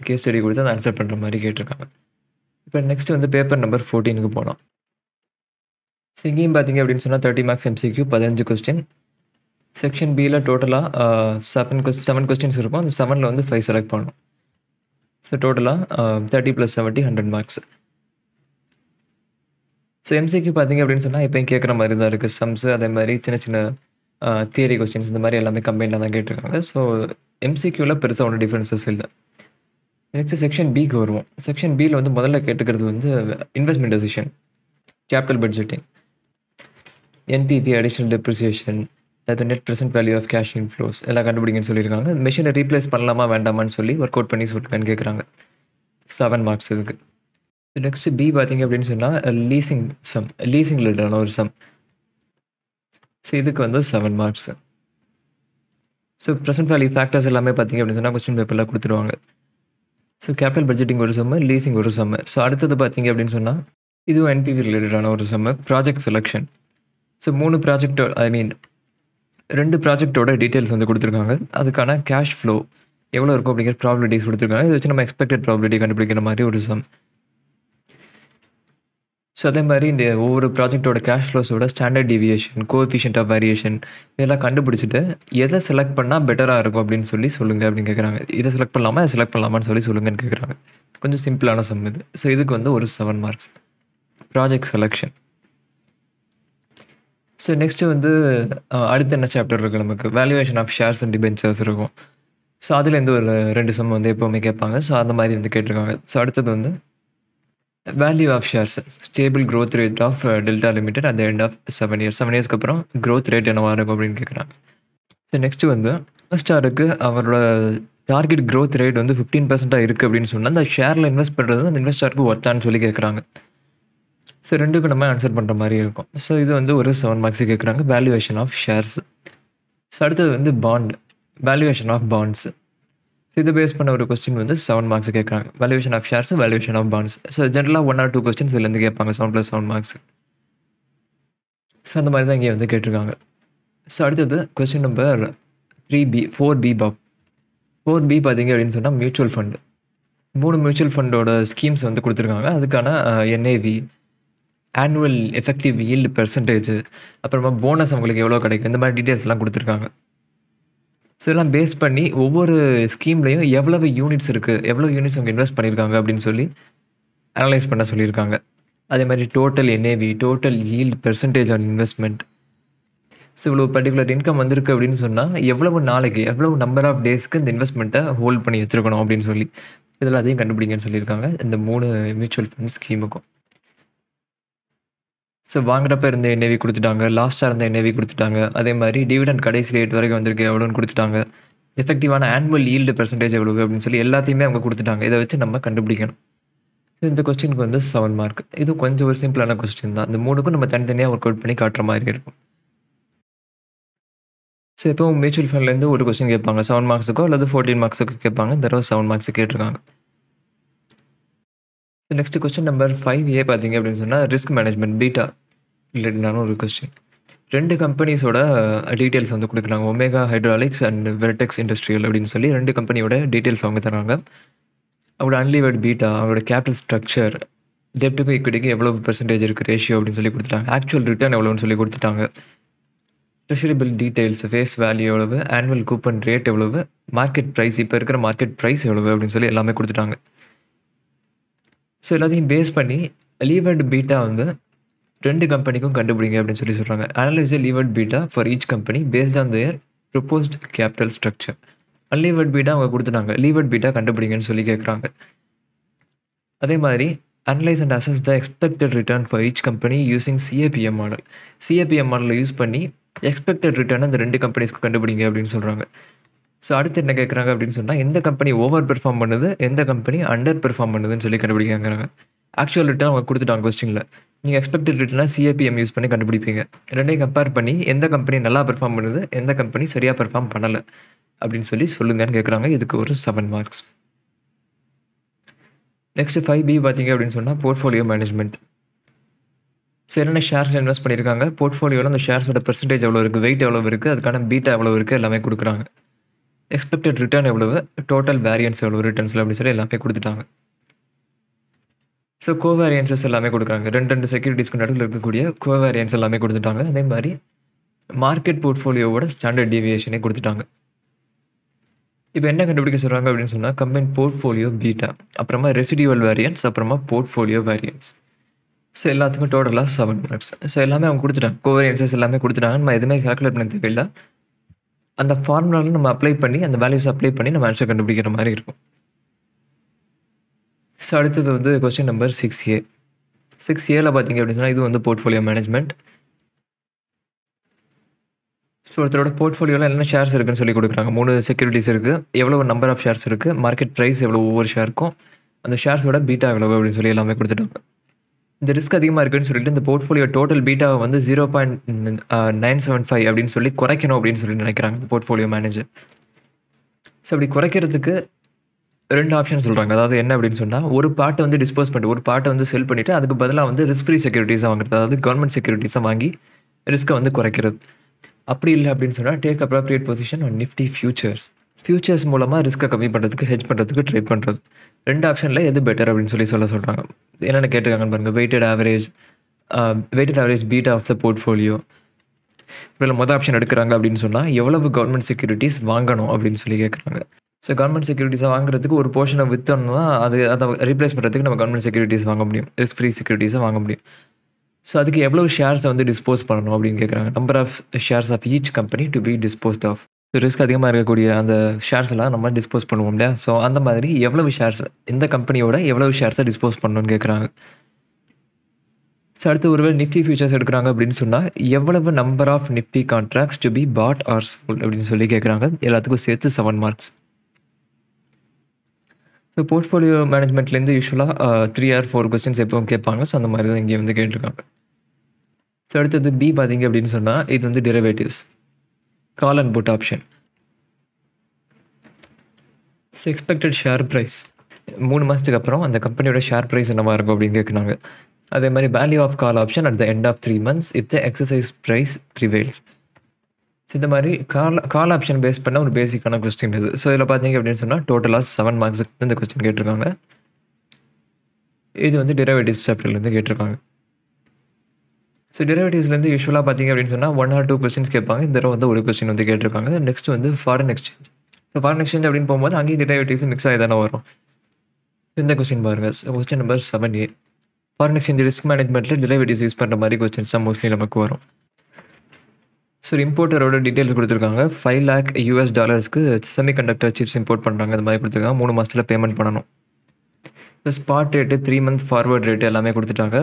கேஸ் ஸ்டடி கொடுத்து அதை ஆன்சர் பண்ணுற மாதிரி கேட்டிருக்காங்க. இப்போ நெக்ஸ்ட் வந்து பேப்பர் நம்பர் 14க்கு போகலாம். ஸோ இங்கேயும் பார்த்தீங்க அப்படின்னு சொன்னால் 30 மார்க்ஸ் எம்சிக்யூ, 15 கொஸ்டின். செக்ஷன் பியில் டோட்டலாக 7 கொஸ்டின்ஸ் இருக்கும். அந்த 7ல் வந்து 5 செலக்ட் பண்ணணும். ஸோ டோட்டலாக 30 + 70 100 மார்க்ஸ். ஸோ எம்சிக்யூ பார்த்தீங்க அப்படின்னு சொன்னால் எப்போயும் கேட்குற மாதிரி தான் இருக்குது. சம்ஸு அதே மாதிரி சின்ன சின்ன தியரி கொஸ்டின்ஸ் இந்த மாதிரி எல்லாமே கம்பைண்டாக தான் கேட்டிருக்காங்க. ஸோ எம்சிக்யூவில் பெருசாக ஒன்றும் டிஃப்ரென்சஸ் இல்லை. நெக்ஸ்ட் செக்ஷன் பிக்கு வருவோம். செக்ஷன் பியில் வந்து முதல்ல கேட்டுக்கிறது வந்து investment decision, capital budgeting, NPV, additional depreciation, அது net present value of cash inflows எல்லாம் கண்டுபிடிங்கன்னு சொல்லியிருக்காங்க. மெஷினை ரீப்ளேஸ் பண்ணலாமா வேண்டாமான்னு சொல்லி ஒர்க் அவுட் பண்ணி சொல்லுங்கன்னு கேட்குறாங்க. 7 மார்க்ஸ் இதுக்கு. நெக்ஸ்ட் பி பார்த்தீங்க அப்படின்னு சொன்னால் லீசிங் ரிலேட்டடான ஒரு சம். ஸோ இதுக்கு வந்து 7 marks. So present value factors எல்லாமே பார்த்தீங்க அப்படின்னு சொன்னால் கொஸ்டின் பேப்பரில் கொடுத்துருவாங்க. ஸோ கேபிட்டல் பட்ஜெட்டிங் ஒரு சம்மு, லீசிங் ஒரு சம்மு. ஸோ அடுத்தது பார்த்தீங்க அப்படின்னு சொன்னால் இதுவும் என்பிவி ரிலேட்டடான ஒரு சம்மு, ப்ராஜெக்ட் செலெக்ஷன். ஸோ 2 ப்ராஜெக்டோட டீட்டெயில்ஸ் வந்து கொடுத்துருக்காங்க. அதுக்கான கேஷ் ஃப்ளோ எவ்வளோ இருக்கும் அப்படிங்கிற ப்ராபபிலிட்டிஸ் கொடுத்துருக்காங்க. இதை வச்சு நம்ம எக்ஸ்பெக்டட் ப்ராபபிலிட்டி கண்டுபிடிக்கிற மாதிரி ஒரு சம். ஸோ அதே மாதிரி இந்த ஒவ்வொரு ப்ராஜெக்டோட கேஷ் ஃப்ளோஸோட standard deviation, coefficient of variation இதெல்லாம் கண்டுபிடிச்சிட்டு எதை செலக்ட் பண்ணால் பெட்டராக இருக்கும் அப்படின்னு சொல்லி சொல்லுங்கள் அப்படின்னு கேட்குறாங்க. இதை செலக்ட் பண்ணலாமான்னு சொல்லி சொல்லுங்கன்னு கேட்குறாங்க. கொஞ்சம் சிம்பிளான சம் இது. ஸோ இதுக்கு வந்து ஒரு 7 marks. Project selection. So next வந்து அடுத்து என்ன சாப்டர் இருக்குது நமக்கு, valuation of shares and debentures இருக்கும். ஸோ அதுலேருந்து ஒரு 2 சம் வந்து எப்போவுமே கேட்பாங்க. ஸோ அந்த மாதிரி வந்து கேட்டிருக்காங்க. ஸோ அடுத்தது வந்து value of shares, stable growth rate of Delta Limited at the end of 7 years. 7 இயர்ஸ்க்கு அப்புறம் க்ரோத் ரேட் என்னவாக இருக்கும் அப்படின்னு கேட்குறாங்க. ஸோ நெக்ஸ்ட்டு வந்து ஸ்டாருக்கு அவரோட டார்கெட் க்ரோத் ரேட் வந்து 15% இருக்குது அப்படின்னு சொன்னால் அந்த ஷேரில் இன்வெஸ்ட் பண்ணுறது அந்த இன்வெஸ்டாருக்கு ஒர்த்தான்னு சொல்லி கேட்குறாங்க. ஸோ 2க்கும் நம்ம ஆன்சர் பண்ணுற மாதிரி இருக்கும். ஸோ இது வந்து ஒரு 7 மார்க்ஸு கேட்குறாங்க. Valuation of shares. ஸோ அடுத்தது வந்து bond, valuation of bonds. So இதை பேஸ் பண்ண ஒரு கொஸ்டின் வந்து 7 மார்க்ஸ் கேட்குறாங்க. Valuation of shares, valuation of bonds. So ஜென்ரலாக 1 or 2 கொஸ்டின்ஸ் இதுலேருந்து கேட்பாங்க. 7 + 7 மார்க்ஸ். ஸோ அந்த மாதிரி தான் இங்கே வந்து கேட்டிருக்காங்க. ஸோ அடுத்தது question number 4B pop. 4B பார்த்தீங்க அப்படின்னு சொன்னால் மியூச்சுவல் ஃபண்டு. 3 மியூச்சுவல் ஃபண்டோட ஸ்கீம்ஸ் வந்து கொடுத்துருக்காங்க. அதுக்கான NAV, annual effective yield percentage, அப்புறமா போனஸ் அவங்களுக்கு எவ்வளோ கிடைக்கும், இந்த மாதிரி டீட்டெயில்ஸ்லாம் கொடுத்துருக்காங்க. ஸோ இதெல்லாம் பேஸ் பண்ணி ஒவ்வொரு ஸ்கீம்லேயும் எவ்வளவு யூனிட்ஸ் இருக்குது, எவ்வளோ யூனிட்ஸ் அவங்க இன்வெஸ்ட் பண்ணியிருக்காங்க அப்படின்னு சொல்லி அனலைஸ் பண்ண சொல்லியிருக்காங்க. அதே மாதிரி total NAV, total yield percentage on investment. So இவ்வளோ பர்டிகுலர் இன்கம் வந்திருக்கு அப்படின்னு சொன்னால் எவ்வளவு நாளைக்கு, எவ்வளவு நம்பர் ஆஃப் டேஸ்க்கு இந்த இன்வெஸ்ட்மெண்ட்டை ஹோல்ட் பண்ணி வச்சுருக்கணும் அப்படின்னு சொல்லி இதில் அதையும் கண்டுபிடிங்கன்னு சொல்லியிருக்காங்க இந்த 3 மியூச்சுவல் ஃபண்ட் ஸ்கீமுக்கும். ஸோ வாங்குறப்ப இருந்த என்ஏவி கொடுத்துட்டாங்க, லாஸ்ட்டாக இருந்த என்ஏவி கொடுத்துட்டாங்க. அதே மாதிரி டிவிடெண்ட் கடைசி ரேட் வரைக்கும் வந்திருக்கு எவ்வளோன்னு கொடுத்துட்டாங்க. எஃபெக்டிவான ஆனுவல் ஈல்டு பெர்சன்டேஜ் எவ்வளோ அப்படின்னு சொல்லி எல்லாத்தையுமே அவங்க கொடுத்துட்டாங்க. இதை வச்சு நம்ம கண்டுபிடிக்கணும். ஸோ இந்த கொஸ்டினுக்கு வந்து 7 மார்க். இது கொஞ்சம் ஒரு சிம்பிளான கொஸ்டின் தான். இந்த 3க்கும் நம்ம தனித்தனியாக ஒர்க் அவுட் பண்ணி காட்டுற மாதிரி இருக்கும். ஸோ எப்போவும் மியூச்சுவல் ஃபண்ட்லேருந்து ஒரு கொஸ்டின் கேட்பாங்க. 7 மார்க்ஸுக்கோ அல்லது 14 மார்க்ஸுக்கோ கேட்பாங்க. இந்த தடவை 7 மார்க்ஸ் கேட்டிருக்காங்க. நெக்ஸ்ட் கொஸ்டின் நம்பர் 5A பார்த்தீங்க அப்படின்னு சொன்னால் ரிஸ்க் மேனேஜ்மெண்ட் பீட்டா ரிலேட்டடான ஒரு கொஸ்டின். 2 கம்பெனிஸோட டீட்டெயில்ஸ் வந்து கொடுக்குறாங்க. Omega hydraulics and vertex industrial அப்படின்னு சொல்லி 2 கம்பெனியோட டீட்டெயில்ஸ் அவங்க தராங்க. அவங்களோட அன்லீவர்ட் பீட்டா, அவங்களோட கேபிட்டல் ஸ்ட்ரக்சர், டெப்ட்டுக்கும் ஈக்விட்டிக்கு எவ்வளோ பெர்சன்டேஜ் இருக்குது ரேஷியோ அப்படின்னு சொல்லி கொடுத்துட்டாங்க. ஆக்சுவல் ரிட்டர்ன் எவ்வளோன்னு சொல்லி கொடுத்துட்டாங்க. ட்ரெஷரிபிள் டீட்டெயில்ஸ், ஃபேஸ் வேல்யூ எவ்வளவு, ஆனுவல் கூப்பன் ரேட் எவ்வளவு, மார்க்கெட் ப்ரைஸ், இப்போ இருக்கிற மார்க்கெட் ப்ரைஸ் எவ்வளவு அப்படின்னு சொல்லி எல்லாமே கொடுத்துட்டாங்க. ஸோ எல்லாத்தையும் பேஸ் பண்ணி லீவர்டு பீட்டா வந்து 2 கம்பெனிக்கும் கண்டுபிடிங்க அப்படின்னு சொல்லி சொல்கிறாங்க. Analyse levered beta for each company based on their proposed capital structure. Unlevered beta அவங்க கொடுத்துட்டாங்க, லீவர்ட் பீட்டா கண்டுபிடிங்கன்னு சொல்லி கேட்குறாங்க. அதே மாதிரி analyse and assess the expected return for each company using CAPM model. CAPM மாடலை யூஸ் பண்ணி எக்ஸ்பெக்டட் ரிட்டர்ன் அந்த 2 கம்பெனிஸ்க்கு கண்டுபிடிங்க அப்படின்னு சொல்கிறாங்க. ஸோ அடுத்து என்ன கேட்குறாங்க அப்படின்னு சொன்னால், எந்த கம்பெனி ஓவர் பெர்ஃபார்ம் பண்ணுது, எந்த கம்பெனி அண்டர் பெர்ஃபார்ம் பண்ணுதுன்னு சொல்லி கண்டுபிடிக்கிறாங்க. ஆக்சுவல் ரிட்டர்ன் அவங்க கொடுத்துட்டாங்க கொஸ்டினில். நீங்கள் எக்ஸ்பெக்டட் ரிட்டர்னாக சிஏபிஎம் யூஸ் பண்ணி கண்டுபிடிப்பீங்க. ரெண்டையும் கம்பேர் பண்ணி எந்த கம்பெனி நல்லா பெர்ஃபார்ம் பண்ணுது, எந்த கம்பெனி சரியாக பெர்ஃபார்ம் பண்ணலை அப்படின்னு சொல்லி சொல்லுங்கன்னு கேட்குறாங்க. இதுக்கு ஒரு 7 மார்க்ஸ். நெக்ஸ்ட் 5B பார்த்தீங்க அப்படின்னு சொன்னால் போர்ட்ஃபோலியோ மேனேஜ்மெண்ட். ஸோ என்னென்ன ஷேர்ஸில் இன்வெஸ்ட் பண்ணியிருக்காங்க, போர்ட்ஃபோலியோவில் அந்த ஷேர்ஸோட பெர்சன்டேஜ் எவ்வளோ இருக்குது, வெயிட் எவ்வளோ இருக்குது, அதுக்கான பீட்டா எவ்வளோ இருக்குது, எல்லாமே கொடுக்குறாங்க. எக்ஸ்பெக்டட் ரிட்டர்ன் எவ்வளவு, டோட்டல் வேரியன்ஸ் எவ்வளோ ரிட்டர்ன்ஸில் அப்படின்னு சொல்லி எல்லாமே கொடுத்துட்டாங்க. ஸோ கோவேரியன்சஸ் எல்லாமே கொடுக்குறாங்க. 2 செக்யூரிட்டிஸ்க்கு நடுவில் இருக்கக்கூடிய கோவேரியன்ஸ் எல்லாமே கொடுத்துட்டாங்க. அதே மாதிரி மார்க்கெட் போர்ட்ஃபோலியோவோட ஸ்டாண்டர்ட் டீவியேஷனே கொடுத்துட்டாங்க. இப்போ என்ன கண்டுபிடிக்க சொல்கிறாங்க அப்படின்னு சொன்னால், கம்பைன் போர்ட்ஃபோலியோ பீட்டா, அப்புறமா ரெசிடியூவல் வேரியன்ஸ், அப்புறமா போர்ட்ஃபோலியோ வேரியன்ஸ். ஸோ எல்லாத்துக்கும் டோட்டலாக 7 மார்க்ஸ். ஸோ எல்லாமே அவங்க கொடுத்துட்டாங்க, கோவேரியன்சஸ் எல்லாமே கொடுத்துட்டாங்க. நம்ம எதுவுமே கால்குலேட் பண்ண தேவையில்லை. அந்த ஃபார்முலாவில் நம்ம அப்ளை பண்ணி, அந்த வேல்யூஸ் அப்ளை பண்ணி நம்ம ஆன்சர் கண்டுபிடிக்கிற மாதிரி இருக்கும். ஸோ அடுத்தது வந்து கொஸ்டின் நம்பர் 6A. 6Aல பார்த்தீங்க அப்படின்னு சொன்னால், இது வந்து போர்ட்ஃபோலியோ மேனேஜ்மெண்ட். ஸோ ஒருத்தரோட போர்ட்ஃபோலியோவில் என்ன ஷேர்ஸ் இருக்குன்னு சொல்லி கொடுக்குறாங்க. 3 செக்யூரிட்டிஸ் இருக்குது, எவ்வளோ நம்பர் ஆஃப் ஷேர்ஸ் இருக்குது, மார்க்கெட் ப்ரைஸ் எவ்வளோ ஒவ்வொரு ஷேருக்கும், அந்த ஷேர்ஸோட பீட்டா எவ்வளோ அப்படின்னு சொல்லி எல்லாமே கொடுத்துட்டாங்க. இந்த ரிஸ்க் அதிகமாக இருக்குன்னு சொல்லிட்டு இந்த போர்ட்ஃபோலியோ டோட்டல் பீட்டாவை வந்து 0.975 அப்படின்னு சொல்லி குறைக்கணும் அப்படின்னு சொல்லி நினைக்கிறாங்க போர்ட்ஃபோலியோ மேனேஜர். ஸோ அப்படி குறைக்கிறதுக்கு 2 ஆப்ஷன் சொல்கிறாங்க. அதாவது என்ன அப்படின்னு சொன்னால், ஒரு பார்ட்டை வந்து டிஸ்போஸ் பண்ணிட்டு, ஒரு பார்ட்டை வந்து செல் பண்ணிவிட்டு, அதுக்கு பதிலாக வந்து ரிஸ்க் ஃப்ரீ செக்யூரிட்டிஸாக வாங்குறது, அதாவது கவர்மெண்ட் செக்யூரிட்டிஸாக வாங்கி ரிஸ்க்கை வந்து குறைக்கிறது. அப்படி இல்லை அப்படின்னு சொன்னால், take appropriate position on Nifty futures. Futures மூலமாக ரிஸ்க்கை கம்மி பண்ணுறதுக்கு, ஹெட்ஜ் பண்ணுறதுக்கு ட்ரை பண்ணுறது. 2 ஆப்ஷனில் எது பெட்டர் அப்படின்னு சொல்லி சொல்கிறாங்க. என்னென்ன கேட்டிருக்காங்கன்னு பாருங்கள். Weighted average beta of the portfolio. இதில் மொதல் ஆப்ஷன் எடுக்கிறாங்க அப்படின்னு சொன்னால், எவ்வளவு கவர்மெண்ட் செக்யூரிட்டிஸ் வாங்கணும் அப்படின்னு சொல்லி கேட்குறாங்க. ஸோ கவர்மெண்ட் செக்யூரிட்டிஸை வாங்குறதுக்கு ஒரு போர்ஷனை விற்றோம்னா அதை ரீப்ளேஸ் பண்ணுறதுக்கு நம்ம கவர்மெண்ட் செக்யூரிட்டிஸ் வாங்க முடியும், ரிஸ்க் ஃப்ரீ செக்யூரிட்டிஸை வாங்க முடியும். ஸோ அதுக்கு எவ்வளோ ஷேர்ஸை வந்து டிஸ்போஸ் பண்ணணும் அப்படின்னு கேட்குறாங்க. Number of shares of each company to be disposed of. Risk அதிகமாக இருக்கக்கூடிய அந்த ஷேர்ஸ் எல்லாம் நம்ம டிஸ்போஸ் பண்ணுவோம் இல்லையா. ஸோ அந்த மாதிரி எவ்வளவு ஷேர்ஸ், இந்த கம்பெனியோட எவ்வளவு ஷேர்ஸை டிஸ்போஸ் பண்ணணும்னு கேட்குறாங்க. ஸோ அடுத்து ஒருவேளை நிஃப்டி ஃபியூச்சர்ஸ் எடுக்கிறாங்க அப்படின்னு சொன்னால், எவ்வளவு number of Nifty contracts to be bought or sold அப்படின்னு சொல்லி கேட்குறாங்க. எல்லாத்துக்கும் சேர்த்து 7 மார்க்ஸ். ஸோ போர்ட்ஃபோலியோ மேனேஜ்மெண்ட்லேருந்து யூஸ்வலாக 3 or 4 கொஸ்டின்ஸ் எப்பவும் கேட்பாங்க. ஸோ அந்த மாதிரி தான் இங்கே வந்து கேட்டிருக்காங்க. ஸோ அடுத்தது பி பார்த்தீங்க அப்படின்னு சொன்னால், இது வந்து derivatives, call and put option. So expected share price 3 மாதத்துக்கு அப்புறம் அந்த கம்பெனியோட ஷேர் ப்ரைஸ் என்னவாக இருக்கும் அப்படின்னு கேட்குறாங்க. அதே மாதிரி value of call option at the end of 3 months if the exercise price prevails. So இந்த மாதிரி கால் ஆப்ஷன் பேஸ் பண்ண ஒரு பேசிக்கான கொஸ்டின் இது. ஸோ இதில் பார்த்தீங்க அப்படின்னு சொன்னால், டோட்டலாக 7 மார்க்ஸுக்கு இந்த கொஸ்டின் கேட்டிருக்காங்க. இது வந்து டெரிவேட்டிவ்ஸ் சாப்டர்லேருந்து கேட்டிருக்காங்க. ஸோ டெரிவேட்டிவ்ஸ்லேருந்து யூஸ்வலாக பார்த்தீங்க அப்படின்னு சொன்னால் 1 or 2 கொஸ்டின்ஸ் கேட்பாங்க. இந்த தடவை வந்து ஒரு கொஸ்டின் வந்து கேட்டிருக்காங்க. நெக்ஸ்ட் வந்து foreign exchange. So foreign exchange அப்படின்னு போகும்போது அங்கேயும் டெரிவேட்டிவ்ஸ் மிக்ஸ் ஆகி தானே வரும். இந்த கொஸ்டின் பாருங்கள், question number 7A. Foreign exchange risk மேனேஜ்மெண்ட்டில் டெரிவேட்டிவ்ஸ் யூஸ் பண்ணுற மாதிரி கொஸ்டின்ஸ் தான் மோஸ்ட்லி நமக்கு வரும். ஸோ இம்போர்ட்டரோட டீட்டெயில்ஸ் கொடுத்துருக்காங்க. $5 lakh செமிகண்டக்டர் சிப்ஸ் இம்போர்ட் பண்ணுறாங்க. இந்த மாதிரி கொடுத்துருக்காங்க. 3 மாதத்தில் பேமெண்ட் பண்ணணும். இப்போ spot rate, 3 month forward rate எல்லாமே கொடுத்துட்டாங்க.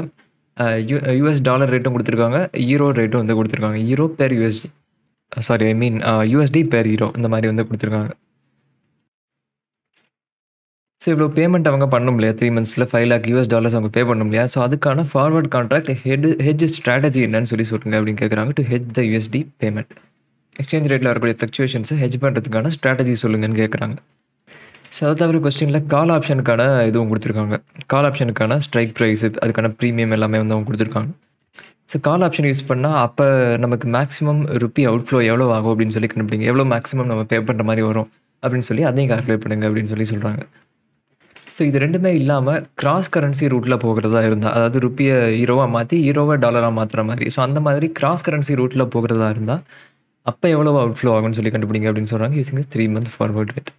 US டாலர் ரேட்டும் கொடுத்துருக்காங்க, ஈரோ ரேட்டும் வந்து கொடுத்துருக்காங்க. ஈரோ பேர் USD, USD பேர் ஈரோ, இந்த மாதிரி வந்து கொடுத்துருக்காங்க. ஸோ இவ்வளோ பேமெண்ட் அவங்க பண்ணணும் இல்லையா, 3 monthsல $5 lakh அவங்க பே பண்ணணும் இல்லையா. ஸோ அதுக்கான ஃபார்வர்ட் கான்ட்ராக்ட் ஹெட்ஜ் ஸ்ட்ராட்டஜி என்னன்னு சொல்லி சொல்லுங்க அப்படின்னு கேட்குறாங்க. To hedge the USD payment. Exchange ரேட்டில் வரக்கூடிய ஃப்ளக்சுவேஷன்ஸை ஹெட்ஜ் பண்ணுறதுக்கான ஸ்ட்ராட்டஜி சொல்லுங்கன்னு கேட்குறாங்க. ஸோ அது தவிர கொஸ்டினில் கால் ஆப்ஷனுக்கான இதுவும் கொடுத்துருக்காங்க. கால் ஆப்ஷனுக்கான ஸ்ட்ரைக் ப்ரைஸு, அதுக்கான ப்ரீமியம் எல்லாமே வந்து அவங்க கொடுத்துருக்காங்க. ஸோ கால் ஆப்ஷன் யூஸ் பண்ணால் அப்போ நமக்கு மேக்ஸிமம் ருப்பி அவுட்ஃப்ளோ எவ்வளோ ஆகும் அப்படின்னு சொல்லி கண்டுபிடிங்க. எவ்வளோ மேக்ஸிமம் நம்ம பே பண்ணுற மாதிரி வரும் அப்படின்னு சொல்லி அதையும் கால்குலேட் பண்ணுங்க அப்படின்னு சொல்லி சொல்கிறாங்க. ஸோ இது ரெண்டுமே இல்லாமல் கிராஸ் கரன்சி ரூட்டில் போகிறதா இருந்தால், அதாவது ருப்பியை ஈரோவாக மாற்றி ஈரோவை டாலராக மாற்றுற மாதிரி, ஸோ அந்த மாதிரி கிராஸ் கரன்சி ரூட்டில் போகிறதா இருந்தால் அப்போ எவ்வளோ அவுட்ஃப்ளோ ஆகும்னு சொல்லி கண்டுபிடிங்க அப்படின்னு சொல்கிறாங்க. Using 3 month forward rate.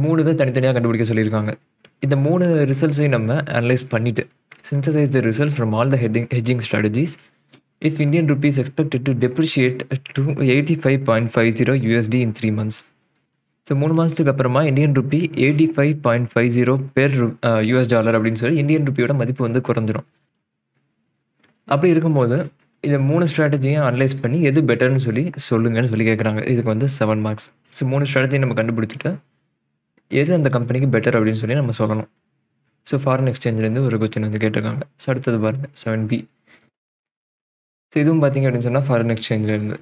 3 தான் தனித்தனியாக கண்டுபிடிக்க சொல்லியிருக்காங்க. இந்த 3 ரிசல்ட்ஸையும் நம்ம அனலைஸ் பண்ணிவிட்டு synthesise the result from all the heading strategies if Indian rupee is expected to depreciate to 85.50 USD in 3 months. So 3 மாதத்துக்கு அப்புறமா Indian rupee 85.50 per US dollar அப்படின்னு சொல்லி இந்தியன் ருப்பியோட மதிப்பு வந்து குறைஞ்சிரும். அப்படி இருக்கும்போது இதை 3 ஸ்ட்ராட்டஜியும் அனலைஸ் பண்ணி எது பெட்டர்னு சொல்லி சொல்லுங்கன்னு சொல்லி கேட்குறாங்க. இதுக்கு வந்து 7 மார்க்ஸ். ஸோ 3 ஸ்ட்ராட்டஜி நம்ம கண்டுபிடிச்சிட்டு எது அந்த கம்பெனிக்கு பெட்டர் அப்படின்னு சொல்லி நம்ம சொல்லணும். ஸோ ஃபாரின் எக்ஸ்சேஞ்சிலேருந்து ஒரு கொஸ்டின் வந்து கேட்டிருக்காங்க. ஸோ அடுத்தது பாருங்கள் 7B. ஸோ இதுவும் பார்த்தீங்க அப்படின்னு சொன்னால் ஃபாரின் எக்ஸ்சேஞ்சிலேருந்து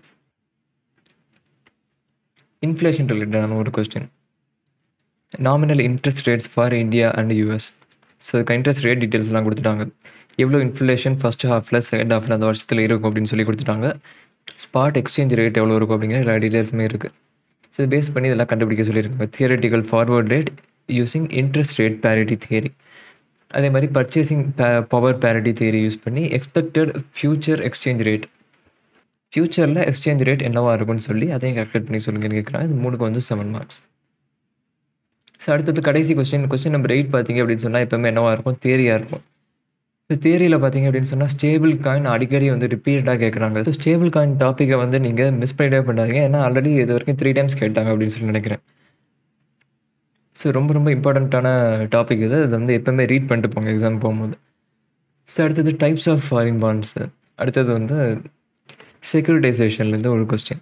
இன்ஃப்ளேஷன் ரிலேட்டடான ஒரு question. Nominal interest rates for India and US. So interest rate டீட்டெயில்ஸ்லாம் கொடுத்துட்டாங்க. எவ்வளோ இன்ஃப்ளேஷன் ஃபஸ்ட் ஹாஃபில் செகண்ட் ஹாஃபில் அந்த வருஷத்தில் இருக்கும் அப்படின்னு சொல்லி கொடுத்துட்டாங்க. ஸ்பாட் எக்ஸ்சேஞ்ச் ரேட் எவ்வளோ இருக்கும் அப்படிங்கிற எல்லா டீட்டெயில்ஸுமே இருக்குது. ஸோ பேஸ் பண்ணி இதெல்லாம் கண்டுபிடிக்க சொல்லியிருக்காங்க. Theoretical forward rate using interest rate parity theory. அதே மாதிரி purchasing power parity theory use பண்ணி எக்ஸ்பெக்டட் ஃபியூச்சர் எக்ஸ்சேஞ்ச் ரேட், ஃப்யூச்சரில் எக்ஸ்சேஞ்ச் ரேட் என்னவாக இருக்கும்னு சொல்லி அதையும் கால்குலேட் பண்ணி சொல்லுங்கன்னு கேட்குறாங்க. இது 3க்கு வந்து 7 மார்க்ஸ். ஸோ அடுத்தது கடைசி கொஸ்டின் நம்பர் 8 பார்த்தீங்க அப்படின்னு சொன்னால் எப்போவுமே என்னவாக இருக்கும், தியரியாக இருக்கும். ஸோ தியரியில் பார்த்தீங்க அப்படின்னு சொன்னால் ஸ்டேபிள் காயின் அடிக்கடி வந்து ரிப்பீட்டடாக கேட்குறாங்க. ஸோ ஸ்டேபிள் காயின் டாப்பிக்கை வந்து நீங்கள் மிஸ் பண்ணிட்டே பண்ணாதீங்க. ஏன்னா ஆல்ரெடி இது வரைக்கும் 3 டைம்ஸ் கேட்டாங்க அப்படின்னு சொல்லி நினைக்கிறேன். ஸோ ரொம்ப இம்பார்ட்டண்ட்டான டாபிக் இது வந்து எப்போவுமே ரீட் பண்ணிட்டு போங்க எக்ஸாம் போகும்போது. ஸோ அடுத்தது டைப்ஸ் ஆஃப் ஃபாரின் பாண்ட்ஸு. அடுத்தது வந்து செக்யூரிட்டைசேஷன்லேருந்து ஒரு கொஸ்டின்.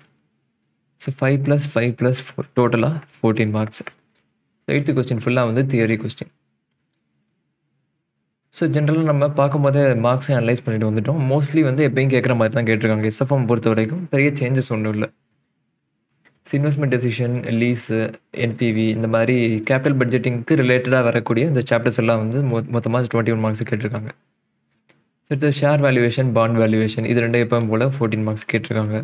ஸோ 5+5+4 டோட்டலாக 14 மார்க்ஸ். 8th கொஸ்டின் ஃபுல்லாக வந்து தியரி கொஸ்டின். ஸோ ஜென்ரலாக நம்ம பார்க்கும்போதே மார்க்ஸை அனலைஸ் பண்ணிட்டு வந்துட்டோம். மோஸ்ட்லி வந்து எப்பயும் கேட்குற மாதிரி தான் கேட்டிருக்காங்க. SFM பொறுத்த வரைக்கும் பெரிய சேஞ்சஸ் ஒன்றும் இல்லை. இன்வெஸ்ட்மெண்ட் டெசிஷன், லீஸு, NPV இந்த மாதிரி கேபிட்டல் பட்ஜெட்டிங்க்கு ரிலேட்டடாக வரக்கூடிய இந்த சாப்டர்ஸ் எல்லாம் வந்து மொத்தமாக 21 மார்க்ஸ் கேட்டிருக்காங்க. அடுத்து ஷேர் வேல்யூவேஷன், பாண்ட் வேல்யூவேஷன் இது ரெண்டும் எப்பவும் போல் 14 மார்க்ஸ் கேட்டிருக்காங்க.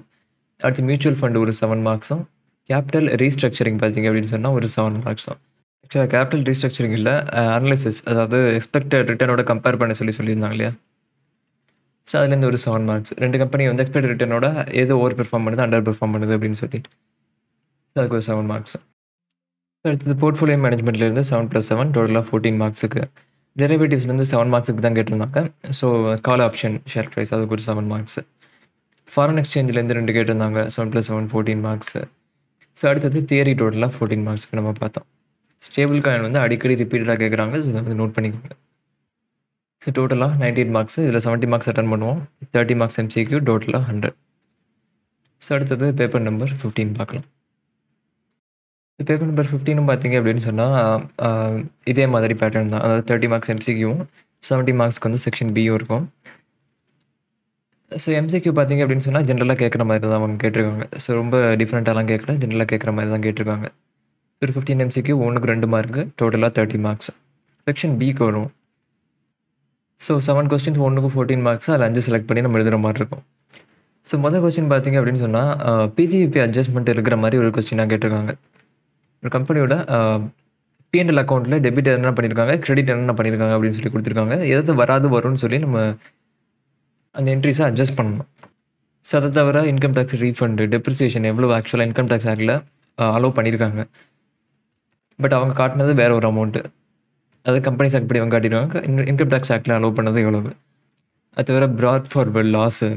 அடுத்து மியூச்சுவல் ஃபண்டு ஒரு 7 மார்க்ஸும், கேபிட்டல் ரீஸ்ட்ரக்சரிங் பார்த்தீங்க அப்படின்னு சொன்னால் ஒரு 7 மார்க்ஸும். ஆக்சுவலாக கேபிட்டல் ரீஸ்ட்ரக்சரிங் இல்லை, அனலிசிஸ், அதாவது எக்ஸ்பெக்டட் ரிட்டர்னோட கம்பேர் பண்ண சொல்லியிருந்தாங்க இல்லையா. ஸோ அதுலேருந்து ஒரு 7 மார்க்ஸ். 2 கம்பெனி வந்து எக்ஸ்பெக்டட் ரிட்டர்னோட எது ஓவர் பெர்ஃபார்ம் பண்ணுது, அண்டர் பெர்ஃபார்ம் பண்ணுது அப்படின்னு சொல்லி அதுக்கு ஒரு 7 மார்க்ஸ். அடுத்தது போர்ட்ஃபோலியோ மேனேஜ்மெண்ட்லேருந்து 7+7 டோட்டலாக 14 மார்க்ஸுக்கு. டெரிவேட்டிவ்ஸ்லேருந்து 7 மார்க்ஸுக்கு தான் கேட்டிருந்தாங்க. So call option share price அதுக்கு ஒரு 7 மார்க்ஸு. ஃபாரின் எக்ஸ்சேஞ்சிலேருந்து 2 கேட்டிருந்தாங்க. 7+7 14 மார்க்ஸு. ஸோ அடுத்தது தியரி டோட்டலாக 14 மார்க்ஸுக்கு நம்ம பார்த்தோம். ஸ்டேபிள் காயின் வந்து அடிக்கடி ரிப்பீட்டடாக கேட்குறாங்க. ஸோ இதை வந்து நோட் பண்ணிக்கோங்க. ஸோ டோட்டலாக 98 மார்க்ஸு. இதில் 70 மார்க்ஸ் அட்டன் பண்ணுவோம். 30 மார்க்ஸ் MCQ, டோட்டலாக 100. ஸோ அடுத்தது பேப்பர் நம்பர் 15 பார்க்கலாம். பேப்பர் நம்பர் 15 பார்த்தீங்க அப்படின்னு சொன்னால் இதே மாதிரி பேட்டர்ன் தான். அதாவது 30 மார்க்ஸ் MCQவும் 70 மார்க்ஸ்க்கு வந்து செக்ஷன் பியும் இருக்கும். ஸோ MCQ பார்த்தீங்க அப்படின்னு சொன்னால் ஜென்ரலாக கேட்குற மாதிரி தான் அவங்க கேட்டிருக்காங்க. ஸோ ரொம்ப டிஃப்ரெண்ட்டாலாம் கேட்கல, ஜென்ரலாக கேட்குற மாதிரி தான் கேட்டிருக்காங்க. ஒரு 15 MCQ 1க்கு 2 மார்க்கு, டோட்டலாக 30 மார்க்ஸ். செக்ஷன் பிக்கு வரும். ஸோ 7 கொஸ்டின்ஸ் 1க்கு 14 மார்க்ஸ், அதில் 5 செலக்ட் பண்ணி நம்ம எழுதுகிற மாதிரி இருக்கும். ஸோ மொதல் கொஸ்டின் பார்த்தீங்க அப்படின்னு சொன்னால் PGVP அட்ஜஸ்ட்மெண்ட் இருக்கிற மாதிரி ஒரு கொஸ்டினாக கேட்டிருக்காங்க. ஒரு கம்பெனியோட P&L அக்கௌண்ட்டில் டெபிட் என்ன பண்ணியிருக்காங்க, கிரெடிட் என்ன பண்ணியிருக்காங்க அப்படின்னு சொல்லி கொடுத்துருக்காங்க. எதாவது வரும்னு சொல்லி நம்ம அந்த என்ட்ரிஸை அட்ஜஸ்ட் பண்ணணும். ஸோ அதை தவிர இன்கம் டேக்ஸ் ரீஃபண்டு, டெப்ரிசியேஷன் எவ்வளோ ஆக்சுவலாக இன்கம் டேக்ஸ் ஆக்டில் அலோவ் பண்ணியிருக்காங்க. பட் அவங்க காட்டினது வேறு ஒரு அமௌண்ட்டு. அது கம்பெனிஸ் ஆக்ட் படி அவங்க காட்டியிருக்காங்க. இன்கம் டேக்ஸ் ஆக்டில் அலோவ் பண்ணது எவ்வளவு. அது தவிர brought forward loss,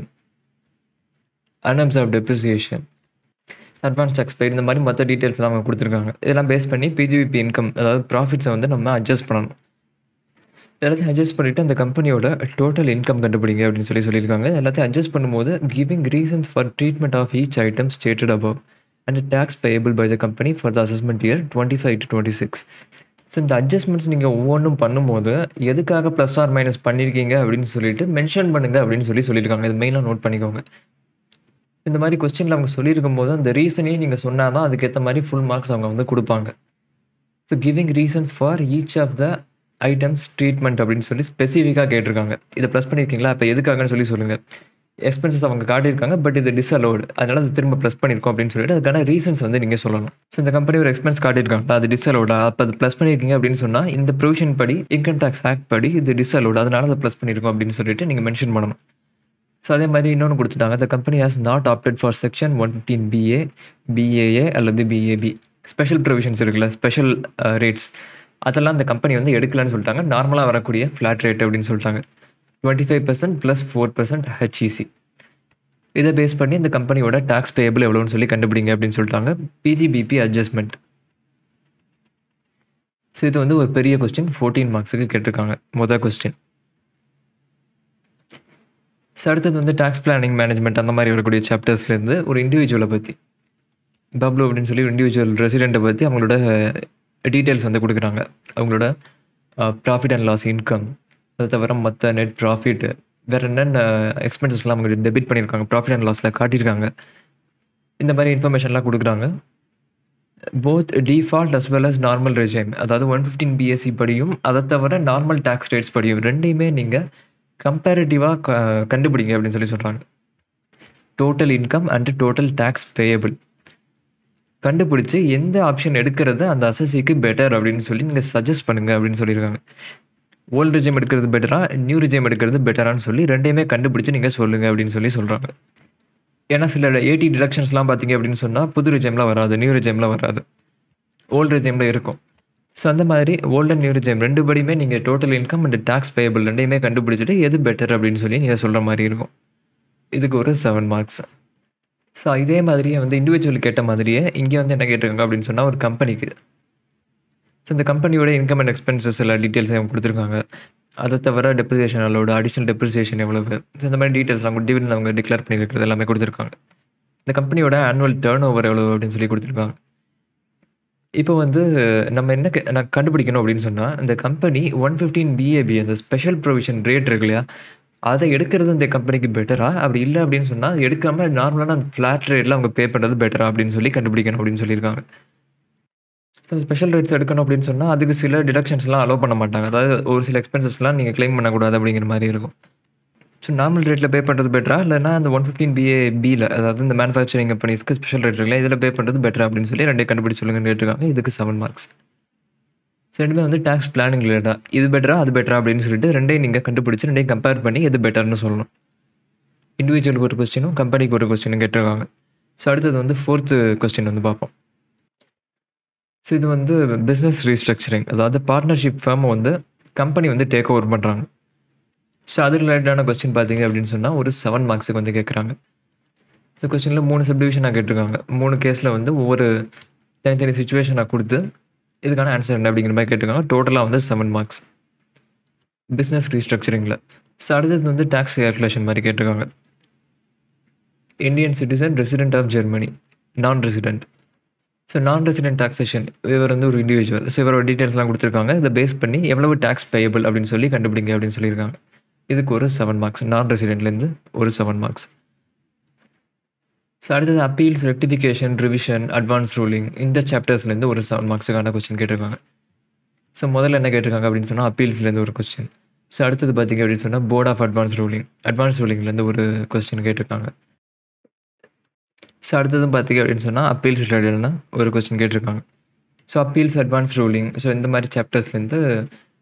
unabsorbed depreciation, advance tax paid, இந்த மாதிரி மற்ற டீட்டெயில்ஸ்லாம் அவங்க கொடுத்துருக்காங்க. இதெல்லாம் பேஸ் பண்ணி PGVP இன்கம், அதாவது ப்ராஃபிட்ஸை வந்து நம்ம அட்ஜஸ்ட் பண்ணணும். எல்லாத்தையும் அட்ஜஸ்ட் பண்ணிவிட்டு அந்த கம்பெனியோட டோட்டல் இன்கம் கண்டுபிடிங்க அப்படின்னு சொல்லியிருக்காங்க. எல்லாத்தையும் அட்ஜஸ்ட் பண்ணும்போது giving reasons for treatment of each item stated above and tax payable by the company for the assessment year 25 to 26. So இந்த அட்ஜஸ்ட்மெண்ட்ஸ் நீங்கள் ஒவ்வொன்றும் பண்ணும்போது எதுக்காக ப்ளஸ் ஆர் மைனஸ் பண்ணியிருக்கீங்க அப்படின்னு சொல்லிட்டு மென்ஷன் பண்ணுங்கள் அப்படின்னு சொல்லியிருக்காங்க. இது மெயினாக நோட் பண்ணிக்கோங்க. இந்த மாதிரி கொஸ்டினில் அவங்க சொல்லியிருக்கும் போது அந்த ரீசனையும் நீங்கள் சொன்னால் தான் அதுக்கேற்ற மாதிரி ஃபுல் மார்க்ஸ் அவங்க வந்து கொடுப்பாங்க. So giving reasons for each of the items treatment அப்படின்னு சொல்லி ஸ்பெசிஃபிக்காக கேட்டிருக்காங்க. இதை ப்ளஸ் பண்ணியிருக்கீங்களா, அப்போ எதுக்காகன்னு சொல்லுங்கள். எக்ஸ்பென்சஸ் அவங்க காட்டியிருக்காங்க, பட் இது டிஸ்அலோடு, அதனால் அது திரும்ப ப்ளஸ் பண்ணியிருக்கோம் அப்படின்னு சொல்லிட்டு அதுக்கான ரீசன்ஸ் வந்து நீங்கள் சொல்லணும். ஸோ இந்த கம்பெனி ஒரு எக்ஸ்பென்ஸ் காட்டியிருக்காங்க, அது டிஸ்அலோடா, அப்போ அது ப்ளஸ் பண்ணியிருக்கீங்க அப்படின்னு சொன்னால் இந்த ப்ரொவிஷன் படி, இன்கம் டேக்ஸ் ஆக்ட் படி இது டிஸ்அலோடு, அதனால் அதை ப்ளஸ் பண்ணியிருக்கோம் அப்படின்னு சொல்லிட்டு நீங்கள் மென்ஷன் பண்ணணும். ஸோ அதே மாதிரி இன்னொன்று கொடுத்துட்டாங்க. The company has not opted for section 115BA, BAA அல்லது BAB. ஸ்பெஷல் ப்ரொவிஷன்ஸ் இருக்குல்ல, ஸ்பெஷல் ரேட்ஸ், அதெல்லாம் அந்த கம்பெனி வந்து எடுக்கலன்னு சொல்லிட்டாங்க. நார்மலாக வரக்கூடிய ஃப்ளாட் ரேட் அப்படின்னு சொல்லிட்டாங்க. 25% + 4% HEC. இதை பேஸ் பண்ணி இந்த கம்பெனியோட டாக்ஸ் பேயபிள் எவ்வளோன்னு சொல்லி கண்டுபிடிங்க அப்படின்னு சொல்லிட்டாங்க. PGBP adjustment. ஸோ இது வந்து ஒரு பெரிய கொஸ்டின், 14 மார்க்ஸுக்கு கேட்டிருக்காங்க முதல் கொஸ்டின். ஸோ அடுத்தது வந்து டாக்ஸ் பிளானிங் மேனேஜ்மெண்ட் அந்த மாதிரி வரக்கூடிய சாப்டர்ஸ்லேருந்து ஒரு இண்டிவிஜுவலை பற்றி, பப்ளு அப்படின்னு சொல்லி ஒரு இண்டிவிஜுவல் ரெசிடெண்ட்டை பற்றி அவங்களோட டீட்டெயில்ஸ் வந்து கொடுக்குறாங்க. அவங்களோட ப்ராஃபிட் அண்ட் லாஸ், இன்கம், அதை தவிர மற்ற நெட் ப்ராஃபிட், வேறு என்னென்ன எக்ஸ்பென்சஸ்லாம் அவங்க டெபிட் பண்ணியிருக்காங்க, ப்ராஃபிட் அண்ட் லாஸில் காட்டியிருக்காங்க. இந்த மாதிரி இன்ஃபர்மேஷன்லாம் கொடுக்குறாங்க. Both default as well as normal regime, அதாவது 115 பிஎஸ்சி படியும் அதை தவிர நார்மல் டேக்ஸ் ரேட்ஸ் படியும் ரெண்டையுமே நீங்கள் கம்பேரிட்டிவாக கண்டுபிடிங்க அப்படின்னு சொல்லி சொல்கிறாங்க. Total income and total tax payable கண்டுபிடிச்சி எந்த ஆப்ஷன் எடுக்கிறது அந்த அசஸிக்கு பெட்டர் அப்படின்னு சொல்லி நீங்கள் சஜஸ்ட் பண்ணுங்கள் அப்படின்னு சொல்லியிருக்காங்க. ஓல்டு ரெஜிம் எடுக்கிறது பெட்டரா, நியூ ரெஜிம் எடுக்கிறது பெட்டரான்னு சொல்லி ரெண்டையுமே கண்டுபிடிச்சி நீங்கள் சொல்லுங்கள் அப்படின்னு சொல்லி சொல்கிறாங்க. ஏன்னா சில 80 டிடக்ஷன்ஸ்லாம் பார்த்தீங்க அப்படின்னு சொன்னால் புது ரெஜிமில் வராது, நியூ ரெஜிமில் வராது, ஓல்டு ரெஜிமில் இருக்கும். ஸோ அந்த மாதிரி ஓல்டு அண்ட் நியூ ரெஜிம் ரெண்டு படியுமே நீங்கள் total income and tax payable ரெண்டையுமே கண்டுபிடிச்சிட்டு எது பெட்டர் அப்படின்னு சொல்லி நீங்கள் சொல்கிற மாதிரி இருக்கும். இதுக்கு ஒரு 7 மார்க்ஸ். ஸோ இதே மாதிரியே வந்து இண்டிவிஜுவல் கேட்ட மாதிரியே இங்கே வந்து என்ன கேட்டிருக்காங்க அப்படின்னு சொன்னால் ஒரு கம்பெனிக்கு, ஸோ இந்த கம்பெனியோட இன்கம் அண்ட் எக்ஸ்பென்சஸ் எல்லா டீட்டெயில்ஸையும் அவங்க கொடுத்துருக்காங்க. அதை தவிர டெப்ரிசியேஷன் அலோடு, அடிஷனல் டெப்ரிசியேஷன் எவ்வளவு, ஸோ இந்த மாதிரி டீட்டெயில்ஸ்லாம் டிவிடெண்ட் அவங்க டிக்ளேர் பண்ணியிருக்கிறது எல்லாமே கொடுத்துருக்காங்க. இந்த கம்பெனியோட ஆனுவல் டர்ன் ஓவர் எவ்வளோ அப்படின்னு சொல்லி கொடுத்துருக்காங்க. இப்போ வந்து நம்ம என்ன நான் கண்டுபிடிக்கணும் அப்படின்னு சொன்னால், இந்த கம்பெனி 115 பிஏபி அந்த ஸ்பெஷல் ப்ரொவிஷன் ரேட் இருக்கு இல்லையா, அதை எடுக்கிறது இந்த கம்பெனிக்கு பெட்டரா, அப்படி இல்லை அப்படின்னு சொன்னால் அது எடுக்காமல் நார்மலான அந்த ஃப்ளாட் ரேட்டில் அவங்க பே பண்ணுறது பெட்டரா அப்படின்னு சொல்லி கண்டுபிடிக்கணும் அப்படின்னு சொல்லியிருக்காங்க. ஸோ ஸ்பெஷல் ரேட்ஸ் எடுக்கணும் அப்படின்னு சொன்னால் அதுக்கு சில டிடக்ஷன்ஸ்லாம் அலோவ் பண்ண மாட்டாங்க. அதாவது ஒரு சில எக்ஸ்பென்சஸ்லாம் நீங்கள் கிளைம் பண்ணக்கூடாது அப்படிங்கிற மாதிரி இருக்கும். ஸோ நார்மல் ரேட்டில் பே பண்ணுறது பெட்டரா, இல்லைனா அந்த 115 பிஏபியில், அதாவது இந்த மேனுஃபேக்சரிங் கம்பெனிஸ்க்கு ஸ்பெஷல் ரேட் இருக்குல்ல, இதில் பே பண்ணுறது பெட்டரா அப்படின்னு சொல்லி ரெண்டே கண்டுபிடிச்சு சொல்லுங்கன்னு கேட்டிருக்காங்க. இதுக்கு 7 மார்க்ஸ். ஸோ ரெண்டுமே வந்து டேக்ஸ் பிளானிங் ரிலேட்டா, இது பெட்டரா அது பெட்டரா அப்படின்னு சொல்லிட்டு ரெண்டையும் நீங்கள் கண்டுபிடிச்சி ரெண்டையும் கம்பேர் பண்ணி எது பெட்டர்னு சொல்லணும். இண்டிவிஜுவலுக்கு ஒரு கொஸ்டினும் கம்பெனிக்கு ஒரு கொஸ்டினும் கேட்டிருக்காங்க. ஸோ அடுத்தது வந்து 4th கொஸ்டின் வந்து பார்ப்போம். ஸோ இது வந்து பிஸ்னஸ் ரீஸ்ட்ரக்சரிங், அதாவது பார்ட்னர்ஷிப் ஃபேமை வந்து கம்பெனி வந்து டேக் ஓவர் பண்ணுறாங்க. ஸோ அது ரிலேட்டடான கொஸ்டின் பார்த்தீங்க அப்படின்னு சொன்னால் ஒரு 7 மார்க்ஸுக்கு வந்து கேட்குறாங்க. இந்த கொஸ்டினில் 3 சப்டிவிஷனாக கேட்டிருக்காங்க. 3 கேஸில் வந்து ஒவ்வொரு தனித்தனி சுச்சுவேஷனாக கொடுத்து இதுக்கான ஆன்சர் என்ன அப்படிங்கிற மாதிரி கேட்டிருக்காங்க. டோட்டலாக வந்து 7 மார்க்ஸ் பிஸ்னஸ் ரீஸ்ட்ரக்சரிங்கில். ஸோ அடுத்தது வந்து டேக்ஸ் கேல்குலேஷன் மாதிரி கேட்டிருக்காங்க. Indian citizen, resident of Germany, non resident. So non resident taxation, இவர் வந்து ஒரு இண்டிவிஜுவல். ஸோ இவரோட டீட்டெயில்ஸ்லாம் கொடுத்துருக்காங்க. இதை பேஸ் பண்ணி எவ்வளவு டேக்ஸ் பேயபிள் அப்படின்னு சொல்லி கண்டுபிடிங்க அப்படின்னு சொல்லியிருக்காங்க. இதுக்கு ஒரு 7 மார்க்ஸ். நான் ரெசிடென்ட்லேருந்து ஒரு 7 மார்க்ஸ். ஸோ அடுத்தது appeals, rectification, revision, advance ruling, இந்த சாப்டர்ஸ்லேருந்து ஒரு 7 மார்க்ஸுக்கான கொஸ்டின் கேட்டிருக்காங்க. ஸோ முதல்ல என்ன கேட்டிருக்காங்க அப்படின்னு சொன்னால் அப்பீல்ஸ்லேருந்து ஒரு கொஸ்டின். ஸோ அடுத்தது பார்த்திங்க அப்படின்னு சொன்னால் போர்ட் ஆஃப் அட்வான்ஸ் ரூலிங்லேருந்து ஒரு கொஸ்டின் கேட்டிருக்காங்க. ஸோ அடுத்ததும் பார்த்திங்க அப்படின்னு சொன்னால் அப்பீல்ஸ் ரிலேட்டட்னா ஒரு கொஸ்டின் கேட்டிருக்காங்க. So appeals, advance ruling, so இந்த மாதிரி சாப்டர்ஸ்லேருந்து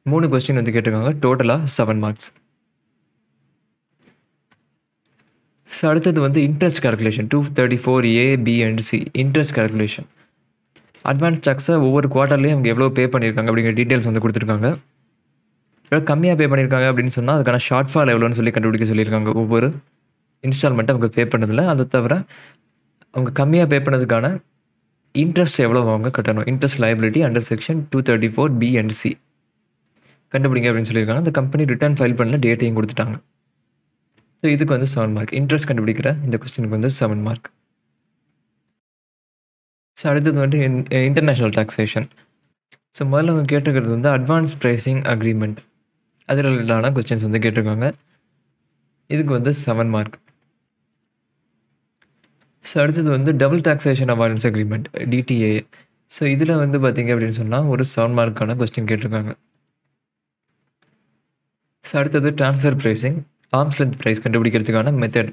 3 கொஸ்டின் வந்து கேட்டிருக்காங்க. டோட்டலாக 7 மார்க்ஸ். ஸோ அடுத்தது வந்து interest calculation 234A, B and C. Interest calculation, advance டேக்ஸை ஒவ்வொரு குவார்ட்டர்லேயும் அவங்க எவ்வளோ பே பண்ணியிருக்காங்க அப்படிங்கிற டீட்டெயில்ஸ் வந்து கொடுத்துருக்காங்க. எவ்வளோ கம்மியாக பே பண்ணியிருக்காங்க அப்படின்னு சொன்னால் அதுக்கான ஷார்ட் ஃபால் எவ்வளோன்னு சொல்லி கண்டுபிடிக்க சொல்லியிருக்காங்க. ஒவ்வொரு இன்ஸ்டால்மெண்ட்டை அவங்க பே பண்ணதில்லை. அதை தவிர அவங்க கம்மியாக பே பண்ணதுக்கான இன்ட்ரெஸ்ட் எவ்வளோ அவங்க கட்டணும், interest liability under section 234B and C கண்டுபிடிங்க அப்படின்னு சொல்லியிருக்காங்க. அந்த கம்பெனி ரிட்டர்ன் ஃபைல் பண்ணல, டேட்டையும் கொடுத்துட்டாங்க. ஸோ இதுக்கு வந்து 7 மார்க். இன்ட்ரெஸ்ட் கண்டுபிடிக்கிற இந்த கொஸ்டினுக்கு வந்து 7 மார்க். ஸோ அடுத்தது வந்து இன்டர்நேஷ்னல் டாக்ஸேஷன். ஸோ முதல்ல அவங்க கேட்டிருக்கிறது வந்து அட்வான்ஸ் ப்ரைஸிங் அக்ரிமெண்ட், அதில் ரிலேட்டடான கொஸ்டின்ஸ் வந்து கேட்டிருக்காங்க. இதுக்கு வந்து 7 மார்க். ஸோ அடுத்தது வந்து double taxation avoidance agreement, DTA. So இதில் வந்து பார்த்திங்க அப்படின்னு சொன்னால் ஒரு 7 மார்க்கான கொஸ்டின் கேட்டிருக்காங்க. ஸோ அடுத்தது transfer pricing, arms length price கண்டுபிடிக்கிறதுக்கான மெத்தட்.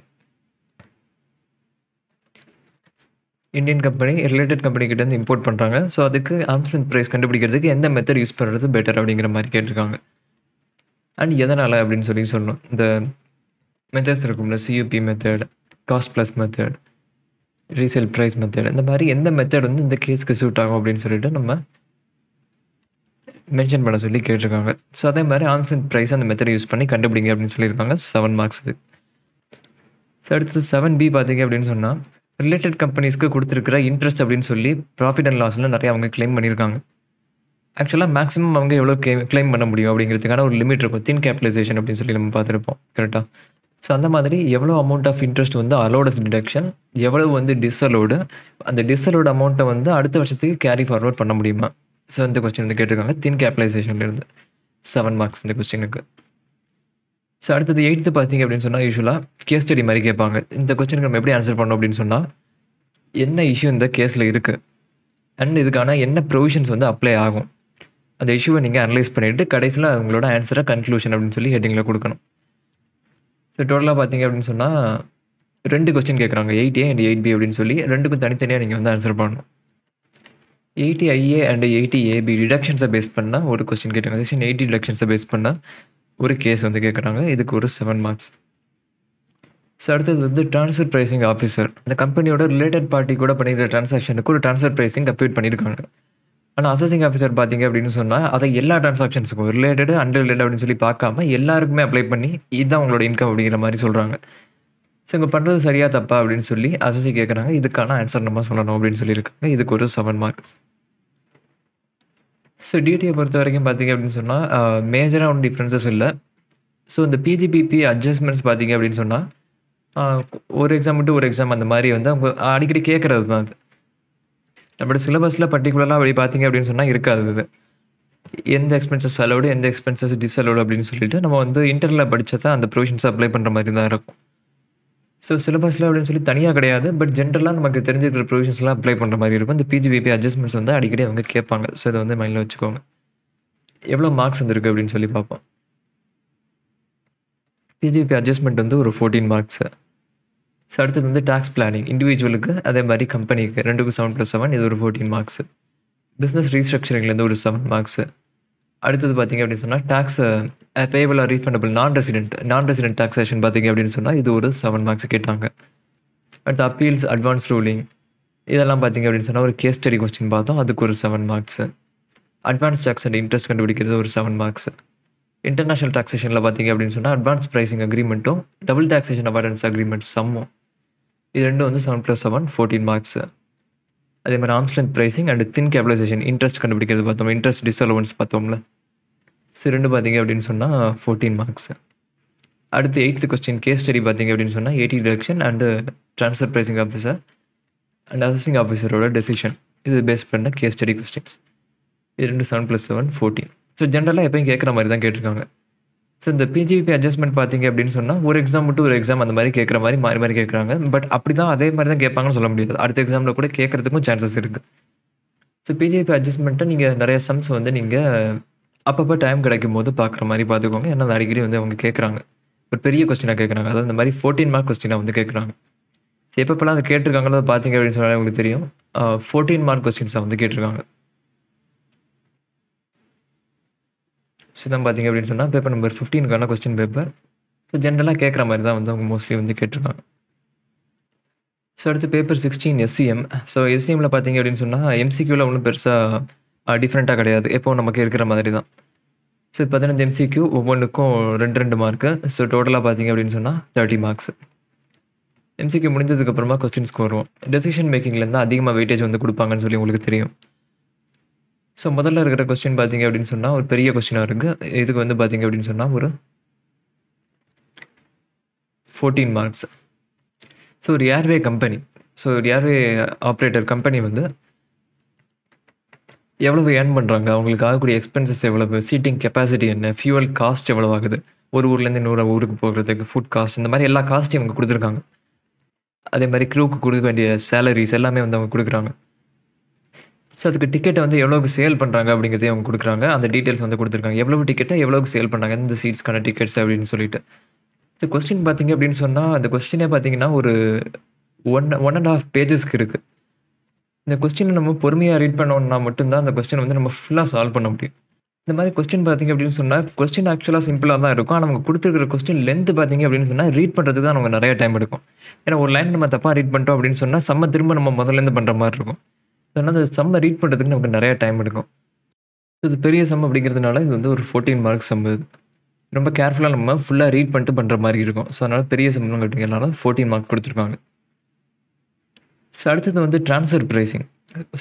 இந்தியன் கம்பெனி ரிலேட்டட் கம்பெனிக்கிட்டேருந்து இம்போர்ட் பண்ணுறாங்க. ஸோ அதுக்கு ஆர்ம்ஸ் லென்த் ப்ரைஸ் கண்டுபிடிக்கிறதுக்கு எந்த மெத்தட் யூஸ் பண்ணுறது பெட்டர் அப்படிங்கிற மாதிரி கேட்டிருக்காங்க. அண்ட் எதனால் அப்படின்னு சொல்லணும். இந்த மெத்தட்ஸ் இருக்கும்ல, CUP method, cost plus method, resale price method, இந்த மாதிரி எந்த மெத்தட் வந்து இந்த கேஸ்க்கு சூட் ஆகும் அப்படின்னு சொல்லிட்டு நம்ம மென்ஷன் பண்ண சொல்லி கேட்டிருக்காங்க. ஸோ அதே மாதிரி ஆர்ம்ஸ் லென்த் ப்ரைஸ் அந்த மெத்தட் யூஸ் பண்ணி கண்டுபிடிங்க அப்படின்னு சொல்லியிருக்காங்க. 7 மார்க்ஸ் இது. ஸோ அடுத்தது 7B பார்த்தீங்க அப்படின்னு சொன்னால் ரிலேட்டட் கம்பெனிஸ்க்கு கொடுத்துருக்கிற இன்ட்ரெஸ்ட் அப்படின்னு சொல்லி ப்ராஃபிட் அண்ட் லாஸில் நிறைய அவங்க கிளைம் பண்ணியிருக்காங்க. ஆக்சுவலாக மேக்ஸிமம் அவங்க எவ்வளோ கிளைம் பண்ண முடியும் அப்படிங்கிறதுக்கான ஒரு லிமிட் இருக்கும். தின் கேபிட்டலைசேஷன் அப்படின்னு சொல்லி நம்ம பார்த்துருப்போம் கரெக்டாக. ஸோ அந்த மாதிரி எவ்வளோ அமௌண்ட் ஆஃப் இன்ட்ரெஸ்ட் வந்து அலோடு டிடக்ஷன், எவ்வளவு வந்து டிஸ்அலோடு, அந்த டிஸ்அலோடு அமௌண்ட்டை வந்து அடுத்த வருஷத்துக்கு கேரி ஃபார்வர்ட் பண்ண முடியுமா? ஸோ இந்த கொஸ்டின் வந்து கேட்டிருக்காங்க தின் கேபிட்டலைசேஷன்லேருந்து. 7 மார்க்ஸ் இந்த கொஸ்டினுக்கு. ஸோ அடுத்தது 8th பார்த்தீங்க அப்படின்னு சொன்னால் யூஸ்வலாக கேஸ் ஸ்டடி மாதிரி கேட்பாங்க. இந்த கொஸ்டினுக்கு நம்ம எப்படி ஆன்சர் பண்ணோம் அப்படின்னு சொன்னால் என்ன இஷ்யூ இந்த கேஸில் இருக்குது அண்ட் இதுக்கான என்ன ப்ரொவிஷன்ஸ் வந்து அப்ளை ஆகும், அந்த இஷ்யூவை நீங்கள் அனலைஸ் பண்ணிவிட்டு கடைசியில் உங்களோட ஆன்சரை கன்க்ளூஷன் அப்படின்னு சொல்லி ஹெட்டிங்கில் கொடுக்கணும். ஸோ டோட்டலாக பார்த்தீங்க அப்படின்னு சொன்னால் 2 கொஸ்டின் கேட்குறாங்க, 8A அண்ட் 8B அப்படின்னு சொல்லி. 2க்கும் தனித்தனியாக நீங்கள் வந்து ஆன்சர் பண்ணணும். 80IA அண்ட் 80AB டிடக்ஷன்ஸை பேஸ் பண்ணால் ஒரு கொஸ்டின் கேட்டாங்க. செக்ஷன் 80 டிடக்ஷன்ஸை பேஸ் பண்ணால் ஒரு கேஸ் வந்து கேட்குறாங்க. இதுக்கு ஒரு 7 மார்க்ஸ். ஸோ அடுத்தது வந்து ட்ரான்ஸ்ஃபர் ப்ரைசிங் ஆஃபீஸர். அந்த கம்பெனியோட ரிலேட்டட் பார்ட்டி கூட பண்ணியிருக்கிற ட்ரான்சாக்ஷனுக்கு ஒரு ட்ரான்ஸ்ஃபர் ப்ரைசிங் அப்டேட் பண்ணியிருக்காங்க. ஆனால் அசஸிங் ஆஃபீஸர் பார்த்தீங்க அப்படின்னு சொன்னால் அதை எல்லா ட்ரான்சாக்ஷன்ஸுக்கும் ரிலேட்டடு அன்ரிலேட்டட் அப்படின்னு சொல்லி பார்க்காம எல்லாருக்குமே அப்ளை பண்ணி இதுதான் உங்களோட இன்கம் அப்படிங்கிற மாதிரி சொல்கிறாங்க. ஸோ இங்கே பண்ணுறது சரியாக தப்பா அப்படின்னு சொல்லி அசஸி கேட்குறாங்க. இதுக்கான ஆன்சர் நம்ம சொல்லணும் அப்படின்னு சொல்லியிருக்காங்க. இதுக்கு ஒரு 7 மார்க். ஸோ டிடியை பொறுத்த வரைக்கும் பார்த்தீங்க அப்படின்னு சொன்னால் மேஜராக ஒன்றும் டிஃப்ரென்சஸ் இல்லை. ஸோ இந்த பிஜிபிபி அட்ஜஸ்ட்மெண்ட்ஸ் பார்த்தீங்க அப்படின்னு சொன்னால் ஒரு எக்ஸாம் விட்டு ஒரு எக்ஸாம் அந்த மாதிரி வந்து அவங்க அடிக்கடி கேட்குறது தான். அது நம்மளோட சிலபஸில் பர்டிகுலராக அப்படி பார்த்தீங்க அப்படின்னு சொன்னால் இருக்காது. இது எந்த எக்ஸ்பென்சஸ் அலோடு, எந்த எக்ஸ்பென்சஸ் டிஸ்அலோடு அப்படின்னு சொல்லிட்டு நம்ம வந்து இன்டர்னில் படித்தா அந்த ப்ரொவிஷன்ஸ் அப்ளை பண்ணுற மாதிரி தான் இருக்கும். ஸோ சிலபஸில் அப்படின்னு சொல்லி தனியாக கிடையாது, பட் ஜென்ரலாக நமக்கு தெரிஞ்சிருக்கிற ப்ரொவிஷன்ஸ்லாம் அப்ளை பண்ணுற மாதிரி இருக்கும். இந்த பிஜிபிபி அட்ஜஸ்ட்மெண்ட்ஸ் வந்து அடிக்கடி அவங்க கேட்பாங்க. ஸோ இதை வந்து மைண்டில் வச்சுக்கோங்க. எவ்வளோ மார்க்ஸ் வந்துருக்கு அப்படின்னு சொல்லி பார்ப்போம். பிஜிபி அட்ஜஸ்ட்மெண்ட் வந்து ஒரு 14 மார்க்ஸு. ஸோ அடுத்தது வந்து டேக்ஸ் பிளானிங் இண்டிவிஜுவலுக்கு அதே மாதிரி கம்பெனிக்கு 2க்கும் 7+7 இது ஒரு 14 மார்க்ஸு. பிஸ்னஸ் ரீஸ்ட்ரக்சரிங்லேருந்து ஒரு 7 மார்க்ஸு. அடுத்தது பார்த்தீங்க அப்படின்னு சொன்னால் tax payable or refundable non resident taxation பார்த்தீங்க அப்படின்னு சொன்னால் இது ஒரு 7 மார்க்ஸ் கேட்டாங்க. அடுத்து அப்பீல்ஸ் அட்வான்ஸ் ரூலிங் இதெல்லாம் பார்த்தீங்க அப்படின்னு சொன்னால் ஒரு கேஸ் ஸ்டடி கொஸ்டின் பார்த்தோம், அதுக்கு ஒரு 7 marks. Advance tax and interest கண்டுபிடிக்கிறது ஒரு 7 மார்க்ஸு. இன்டர்நேஷனல் டாக்ஸேஷனில் பார்த்தீங்க அப்படின்னு சொன்னால் அட்வான்ஸ் ப்ரைசிங் அக்ரிமெண்ட்டும் டபுள் டாக்ஸேஷன் அவாய்டன்ஸ் அக்ரிமெண்ட் சம்மும் இது ரெண்டும் வந்து 7+7 14 மார்க்ஸு. அதே மாதிரி arms length pricing and thin capitalisation interest கண்டுபிடிக்கிறது பார்த்தோம், இன்ட்ரெஸ்ட் டிஸ்அலவன்ஸ் பார்த்தோம்ல. ஸோ ரெண்டு பார்த்தீங்க அப்படின்னு சொன்னால் 14 மார்க்ஸு. அடுத்து 8th கொஸ்டின் கேஸ் ஸ்டடி பார்த்தீங்க அப்படின்னு சொன்னால் 80 deduction and transfer pricing officer and assessing ஆஃபீஸரோட டெசிஷன் இது பேஸ் பண்ண கேஸ் ஸ்டடி கொஸ்டின்ஸ். இது ரெண்டு 7+7 14. ஸோ ஜென்ரலாக எப்பயும் கேட்குற மாதிரி தான் கேட்டிருக்காங்க. ஸோ இந்த பிஜிபி அட்ஜஸ்ட்மெண்ட் பார்த்தீங்க அப்படின்னு சொன்னால் ஒரு எக்ஸாம் விட்டு ஒரு எக்ஸாம் அந்த மாதிரி கேட்குற மாதிரி மாறி மாறி கேட்குறாங்க. பட் அப்படி தான் அதே மாதிரி தான் கேட்பாங்கன்னு சொல்ல முடியாது. அடுத்த எக்ஸாமில் கூட கேட்குறதுக்கும் சான்சஸ் இருக்குது. ஸோ பிஜிபி அட்ஜஸ்ட்மெண்ட்டை நீங்கள் நிறைய சம்ஸ் வந்து நீங்கள் அப்பப்போ டைம் கிடைக்கும் போது பார்க்குற மாதிரி பார்த்துக்கோங்க. ஏன்னா அடிக்கடி வந்து அவங்க கேட்குறாங்க, ஒரு பெரிய கொஸ்டினாக கேட்குறாங்க. அதாவது இந்த மாதிரி 14 மார்க் கொஸ்டினாக வந்து கேட்குறாங்க. ஸோ எப்பப்பெல்லாம் அதை கேட்டிருக்காங்களோ பார்த்தீங்க அப்படின்னு சொன்னாலே உங்களுக்கு தெரியும். 14 மார்க் கொஸ்டின்ஸாக வந்து கேட்டிருக்காங்க. ஸோ தான் பார்த்தீங்க அப்படின்னு சொன்னால் பேப்பர் நம்பர் 15க்கான கொஸ்டின் பேப்பர். ஸோ ஜென்ரலாக கேட்குற மாதிரி தான் வந்து அவங்க மோஸ்ட்லி வந்து கேட்டிருக்காங்க. ஸோ அடுத்து பேப்பர் 16 எஸ்சிஎம். ஸோ எஸ்சிஎம்மில் பார்த்தீங்க அப்படின்னு சொன்னால் எம்சிக்யூவில் ஒன்றும் பெருசாக டிஃப்ரெண்ட்டாக கிடையாது, எப்போவும் நமக்கு இருக்கிற மாதிரி தான். ஸோ 15 எம்சிக்யூ ஒவ்வொன்றுக்கும் 2 மார்க்கு. ஸோ டோட்டலாக பார்த்தீங்க அப்படின்னு சொன்னால் 30 மார்க்ஸ். எம்சிக்யூ முடிஞ்சதுக்கப்புறமா கொஸ்டின்ஸ்க்கு வருவோம். டெசிஷன் மேக்கிங்லேருந்து அதிகமாக வெயிட்டேஜ் வந்து கொடுப்பாங்கன்னு சொல்லி உங்களுக்கு தெரியும். ஸோ முதல்ல இருக்கிற கொஸ்டின் பார்த்தீங்க அப்படின்னு சொன்னால் ஒரு பெரிய கொஸ்டினாக இருக்குது. இதுக்கு வந்து பார்த்தீங்க அப்படின்னு சொன்னால் ஒரு 14 மார்க்ஸ். ஸோ ஒரு ஏர்வே கம்பெனி, ஸோ ஒரு ஏர்வே ஆப்ரேட்டர் கம்பெனி வந்து எவ்வளவு ஏர்ன் பண்ணுறாங்க, அவங்களுக்கு ஆகக்கூடிய எக்ஸ்பென்சஸ் எவ்வளவு, சீட்டிங் கெப்பாசிட்டி என்ன, ஃபியூவல் காஸ்ட் எவ்வளோ ஆகுது, ஒரு ஊர்லேருந்து இன்னொரு ஊருக்கு போகிறதுக்கு ஃபுட் காஸ்ட், இந்த மாதிரி எல்லா காஸ்ட்டையும் அவங்க கொடுத்துருக்காங்க. அதே மாதிரி க்ரூக்கு கொடுக்க வேண்டிய சேலரிஸ் எல்லாமே வந்து அவங்க கொடுக்குறாங்க. ஸோ அதுக்கு டிக்கெட்டை வந்து எவ்வளோக்கு சேல் பண்ணுறாங்க அப்படிங்கிறதையும் அவங்க கொடுக்குறாங்க. அந்த டீட்டெயில்ஸ் வந்து கொடுத்துருக்காங்க, எவ்வளோ டிக்கெட்டை எவ்வளோக்கு சேல் பண்ணுறாங்க, இந்த சீட்ஸ்க்கான டிக்கெட்ஸ் அப்படின்னு சொல்லிட்டு. ஸோ கொஸ்டின் பார்த்தீங்க அப்படின்னு சொன்னால் அந்த கொஸ்டினே பார்த்தீங்கன்னா ஒரு 1.5 பேஜஸ்க்கு இருக்குது. இந்த கொஸ்டினை நம்ம பொறுமையாக ரீட் பண்ணோம்னா மட்டும்தான் அந்த கொஸ்டின் வந்து நம்ம ஃபுல்லாக சால்வ் பண்ண முடியும். இந்த மாதிரி கொஸ்டின் பார்த்தீங்க அப்படின்னு சொன்னால் கொஸ்டின் ஆக்சுவலாக சிம்பிளாக தான் இருக்கும். ஆனால் அவங்க கொடுத்துருக்கிற கொஸ்டின் லென்த் பார்த்தீங்க அப்படின்னு சொன்னால் ரீட் பண்ணுறதுக்கு தான் நமக்கு நிறைய டைம் எடுக்கும். ஏன்னா ஒரு லைன் நம்ம தப்பாக ரீட் பண்ணிட்டோம் அப்படின்னு சொன்னால் சம்ம திரும்ப நம்ம முதல்லேருந்து பண்ணுற மாதிரி இருக்கும். அதனால் அந்த சம்மை ரீட் பண்ணுறதுக்கு நமக்கு நிறைய டைம் எடுக்கும். இது பெரிய சம் அப்படிங்கிறதுனால இது வந்து ஒரு 14 மார்க்ஸ் சம். ரொம்ப கேர்ஃபுல்லாக நம்ம ஃபுல்லாக ரீட் பண்ணிட்டு பண்ணுற மாதிரி இருக்கும். ஸோ அதனால் பெரிய சம்பளம் கட்டுறதுனால 14 மார்க் கொடுத்துருக்காங்க. ஸோ அடுத்தது வந்து ட்ரான்ஸ்ஃபர் ப்ரைஸிங்.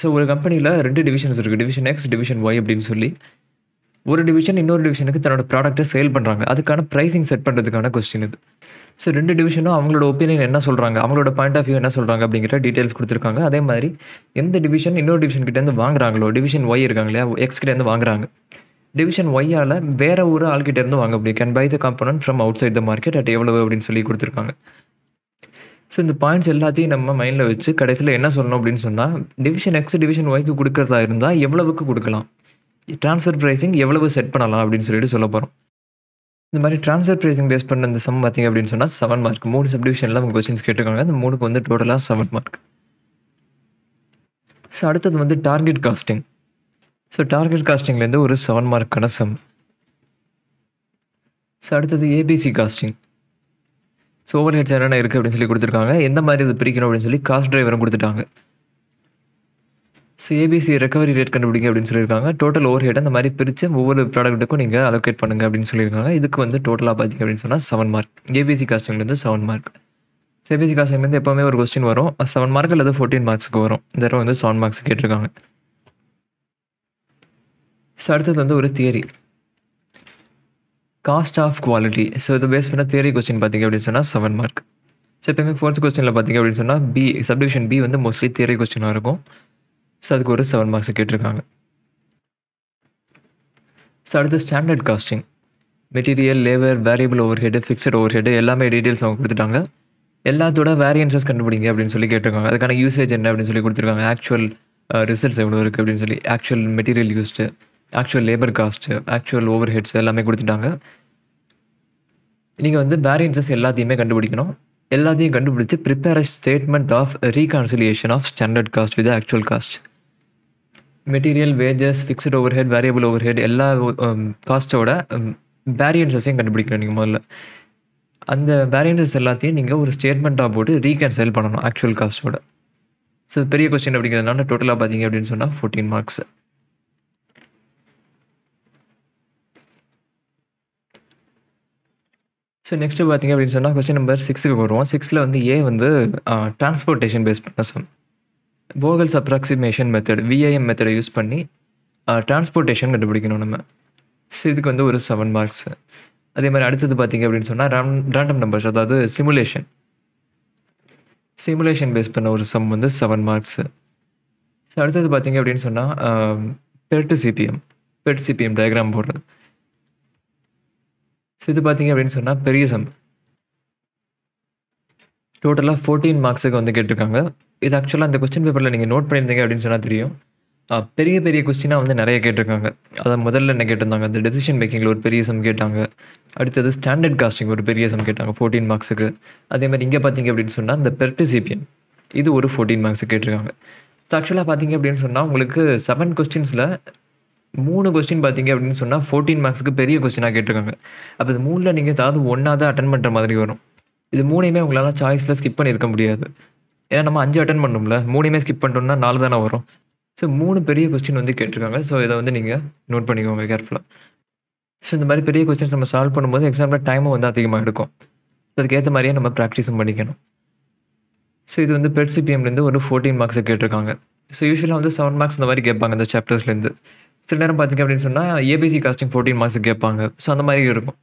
ஸோ ஒரு கம்பெனியில் 2 டிவிஷன்ஸ் இருக்குது, டிவிஷன் எக்ஸ், டிவிஷன் ஒய் அப்படின்னு சொல்லி. ஒரு டிவிஷன் இன்னொரு டிவிஷனுக்கு தன்னோட ப்ராடக்ட்டை சேல் பண்ணுறாங்க. அதுக்கான ப்ரைஸிங் செட் பண்ணுறதுக்கான கொஸ்டின் இது. ஸோ 2 டிவிஷனும் அவங்களோட ஒப்பீனியன் என்ன சொல்கிறாங்க, அவங்களோட பாயிண்ட் ஆஃப் வியூ என்ன சொல்கிறாங்க அப்படிங்கிற டீட்டெயில்ஸ் கொடுத்துருக்காங்க. அதே மாதிரி எந்த டிவிஷன் இன்னொரு டிவிஷன் கிட்டேருந்து வாங்குறாங்களோ, டிவிஷன் ஒய் இருக்காங்க இல்லையா, எக்ஸ் கிட்டேருந்து வாங்குறாங்க, டிவிஷன் ஒய்யால் வேறு ஒரு ஆள்கிட்டேருந்து வாங்க முடியும். Can buy the component from outside the market at எவ்வளவு அப்படின்னு சொல்லி கொடுத்துருக்காங்க. ஸோ இந்த பாயிண்ட்ஸ் எல்லாத்தையும் நம்ம மைண்டில் வச்சு கடைசியில் என்ன சொல்லணும் அப்படின்னு சொன்னால், டிவிஷன் எக்ஸ் டிவிஷன் ஒய்க்கு கொடுக்குறதா இருந்தால் எவ்வளவுக்கு கொடுக்கலாம், ட்ரான்ஸ்ஃபர் ப்ரைஸிங் எவ்வளவு செட் பண்ணலாம் அப்படின்னு சொல்லிட்டு சொல்ல போகிறோம். இந்த மாதிரி ட்ரான்ஸ்ஃபர் ப்ரைஸிங் பேஸ் பண்ண இந்த சம் பார்த்திங்க அப்படின்னு சொன்னால் 7 மார்க். 3 சப்டிவிஷனில் அவங்க கொஸ்டின்ஸ் கேட்டிருக்காங்க. அந்த 3க்கு வந்து டோட்டலாக 7 மார்க். ஸோ அடுத்தது வந்து டார்கெட் காஸ்டிங். ஸோ டார்கெட் காஸ்டிங்லேருந்து ஒரு 7 மார்க்கான சம். ஸோ அடுத்தது ABC costing. So overheads என்னென்ன இருக்குது அப்படின்னு சொல்லி கொடுத்துருக்காங்க. எந்த மாதிரி இது பிரிக்கணும் அப்படின்னு சொல்லி காஸ்ட் டிரைவரும் கொடுத்துட்டாங்க. ஸோ ஏபிசி ரெக்கவரி ரேட் கண்டுபிடிங்க அப்படின்னு சொல்லியிருக்காங்க. டோட்டல் ஓவர் ஹெட் அந்த மாதிரி பிரித்து ஒவ்வொரு ப்ராடக்ட்டுக்கும் நீங்கள் அலோகேட் பண்ணுங்க அப்படின்னு சொல்லியிருக்காங்க. இதுக்கு வந்து டோட்டலாக பார்த்திங்க அப்படின்னு சொன்னால் 7 மார்க். ஏபிசி காஸ்டிங்லேருந்து 7 மார்க். ஏபிசி காஸ்டிங்லேருந்து எப்போவுமே ஒரு கொஸ்டின் வரும், 7 மார்க் அல்லது 14 மார்க்ஸுக்கு வரும். இந்த தடவை வந்து 7 மார்க்ஸ் கேட்டிருக்காங்க. ஸோ அடுத்தது வந்து ஒரு theory, cost of quality. So இதை பேஸ் பண்ண தியரி கொஸ்டின் பார்த்திங்க அப்படின்னு சொன்னால் 7 மார்க். ஸோ எப்போயுமே 4th கொஸ்டினில் பார்த்திங்க அப்படின்னு சொன்னால் பி சப்டிவிஷன் பி வந்து மோஸ்ட்லி தியரி கொஸ்டினாக இருக்கும். ஸோ அதுக்கு ஒரு 7 மார்க்ஸ் கேட்டிருக்காங்க. ஸோ அடுத்து standard costing. Material, labour, variable overhead, fixed overhead எல்லாமே டீட்டெயில்ஸ் அவங்க கொடுத்துட்டாங்க. எல்லாத்தோட வேரியன்சஸ் கண்டுபிடிங்க அப்படின்னு சொல்லி கேட்டிருக்காங்க. அதுக்கான யூசேஜ் என்ன அப்படின்னு சொல்லி கொடுத்துருக்காங்க. ஆக்சுவல் ரிசல்ட்ஸ் எவ்வளோ இருக்குது அப்படின்னு சொல்லி, actual material used, actual labour cost, actual overheads எல்லாமே கொடுத்துட்டாங்க. நீங்கள் வந்து வேரியன்சஸ் எல்லாத்தையுமே கண்டுபிடிக்கணும். எல்லாத்தையும் கண்டுபிடிச்சி prepare a statement of reconciliation of standard cost with actual cost. Material, wages, fixed overhead, variable overhead எல்லா காஸ்ட்டோட வேரியன்சஸையும் கண்டுபிடிக்கணும் நீங்கள் முதல்ல. அந்த வேரியன்சஸ் எல்லாத்தையும் நீங்கள் ஒரு ஸ்டேட்மெண்ட்டாக போட்டு ரீகன்சைல் பண்ணணும் ஆக்சுவல் காஸ்ட்டோட. ஸோ பெரிய கொஸ்டின் அப்படிங்கிறதுனால டோட்டலாக பார்த்தீங்க அப்படின்னு சொன்னால் 14 மார்க்ஸ். ஸோ நெக்ஸ்ட்டு பார்த்திங்க அப்படின்னு சொன்னால் கொஸ்டின் நம்பர் 6க்கு வருவோம். 6ல் வந்து ஏ வந்து டிரான்ஸ்போர்ட்டேஷன் பேஸ் பண்ண சம். வோகல்ஸ் அப்ராக்சிமேஷன் மெத்தட் விஐஎம் மெத்தடை யூஸ் பண்ணி டிரான்ஸ்போர்ட்டேஷன் கண்டுபிடிக்கணும் நம்ம. ஸோ இதுக்கு வந்து ஒரு 7 மார்க்ஸ். அதே மாதிரி அடுத்தது பார்த்திங்க அப்படின்னு சொன்னால் ரேண்டம் நம்பர்ஸ், அதாவது சிமுலேஷன் பேஸ் பண்ண ஒரு சம் வந்து 7 மார்க்ஸு. ஸோ அடுத்தது பார்த்திங்க அப்படின்னு சொன்னால் பெட் சிபிஎம் டயக்ராம் போடுறது. ஸோ இது பார்த்திங்க அப்படின்னு சொன்னால் பெரிய சம். டோட்டலாக 14 மார்க்ஸுக்கு வந்து கேட்டிருக்காங்க. இது ஆக்சுவலாக அந்த கொஸ்டின் பேப்பரில் நீங்கள் நோட் பண்ணியிருந்தீங்க அப்படின்னு சொன்னால் தெரியும். பெரிய பெரிய கொஸ்டினாக வந்து நிறைய கேட்டிருக்காங்க. அதான் முதல்ல என்ன கேட்டிருந்தாங்க, அந்த டெசிஷன் மேக்கிங்கில் ஒரு பெரிய சம் கேட்டாங்க. அடுத்தது ஸ்டாண்டர்ட் காஸ்டிங் ஒரு பெரிய சம் கேட்டாங்க 14 மார்க்ஸுக்கு. அதே மாதிரி இங்கே பார்த்திங்க அப்படின்னு சொன்னால் இந்த பெர்ட் சிபிஎம் இது ஒரு 14 மார்க்ஸுக்கு கேட்டிருக்காங்க. ஸோ ஆக்சுவலாக பார்த்திங்க அப்படின்னு சொன்னால் உங்களுக்கு 7 கொஸ்டின்ஸில் 3 கொஸ்டின் பார்த்திங்க அப்படின்னு சொன்னால் 14 மார்க்ஸுக்கு பெரிய கொஸ்டினாக கேட்டிருக்காங்க. அப்போ இது 3ல் நீங்கள் ஏதாவது ஒன்றாவது அட்டன் பண்ணுற மாதிரி வரும். இது 3யுமே உங்களால் சாய்ஸில் ஸ்கிப் பண்ணியிருக்க முடியாது. ஏன்னா நம்ம 5 அட்டன் பண்ணோம்ல, 3யுமே ஸ்கிப் பண்ணிட்டோம்னா 4 தானே வரும். ஸோ 3 பெரிய கொஸ்டின் வந்து கேட்டிருக்காங்க. ஸோ இதை வந்து நீங்கள் நோட் பண்ணிக்கோங்க கேர்ஃபுல்லாக. ஸோ இந்த மாதிரி பெரிய கொஸ்டின்ஸ் நம்ம சால்வ் பண்ணும்போது எக்ஸாமில் டைமும் வந்து அதிகமாக எடுக்கும். அதுக்கேற்ற மாதிரியே நம்ம ப்ராக்டிஸும் பண்ணிக்கணும். ஸோ இது வந்து பெட் சிபிஎம்லேருந்து ஒரு 14 மார்க்ஸை கேட்டிருக்காங்க. ஸோ யூஸ்வலாக வந்து 7 மார்க்ஸ் இந்த மாதிரி கேட்பாங்க இந்த சாப்டர்ஸ்லேருந்து. சில நேரம் பார்த்திங்க அப்படின்னு சொன்னால் ஏபிசி காஸ்டிங் 14 மார்க்ஸ் கேட்பாங்க. ஸோ அந்த மாதிரி இருக்கும்.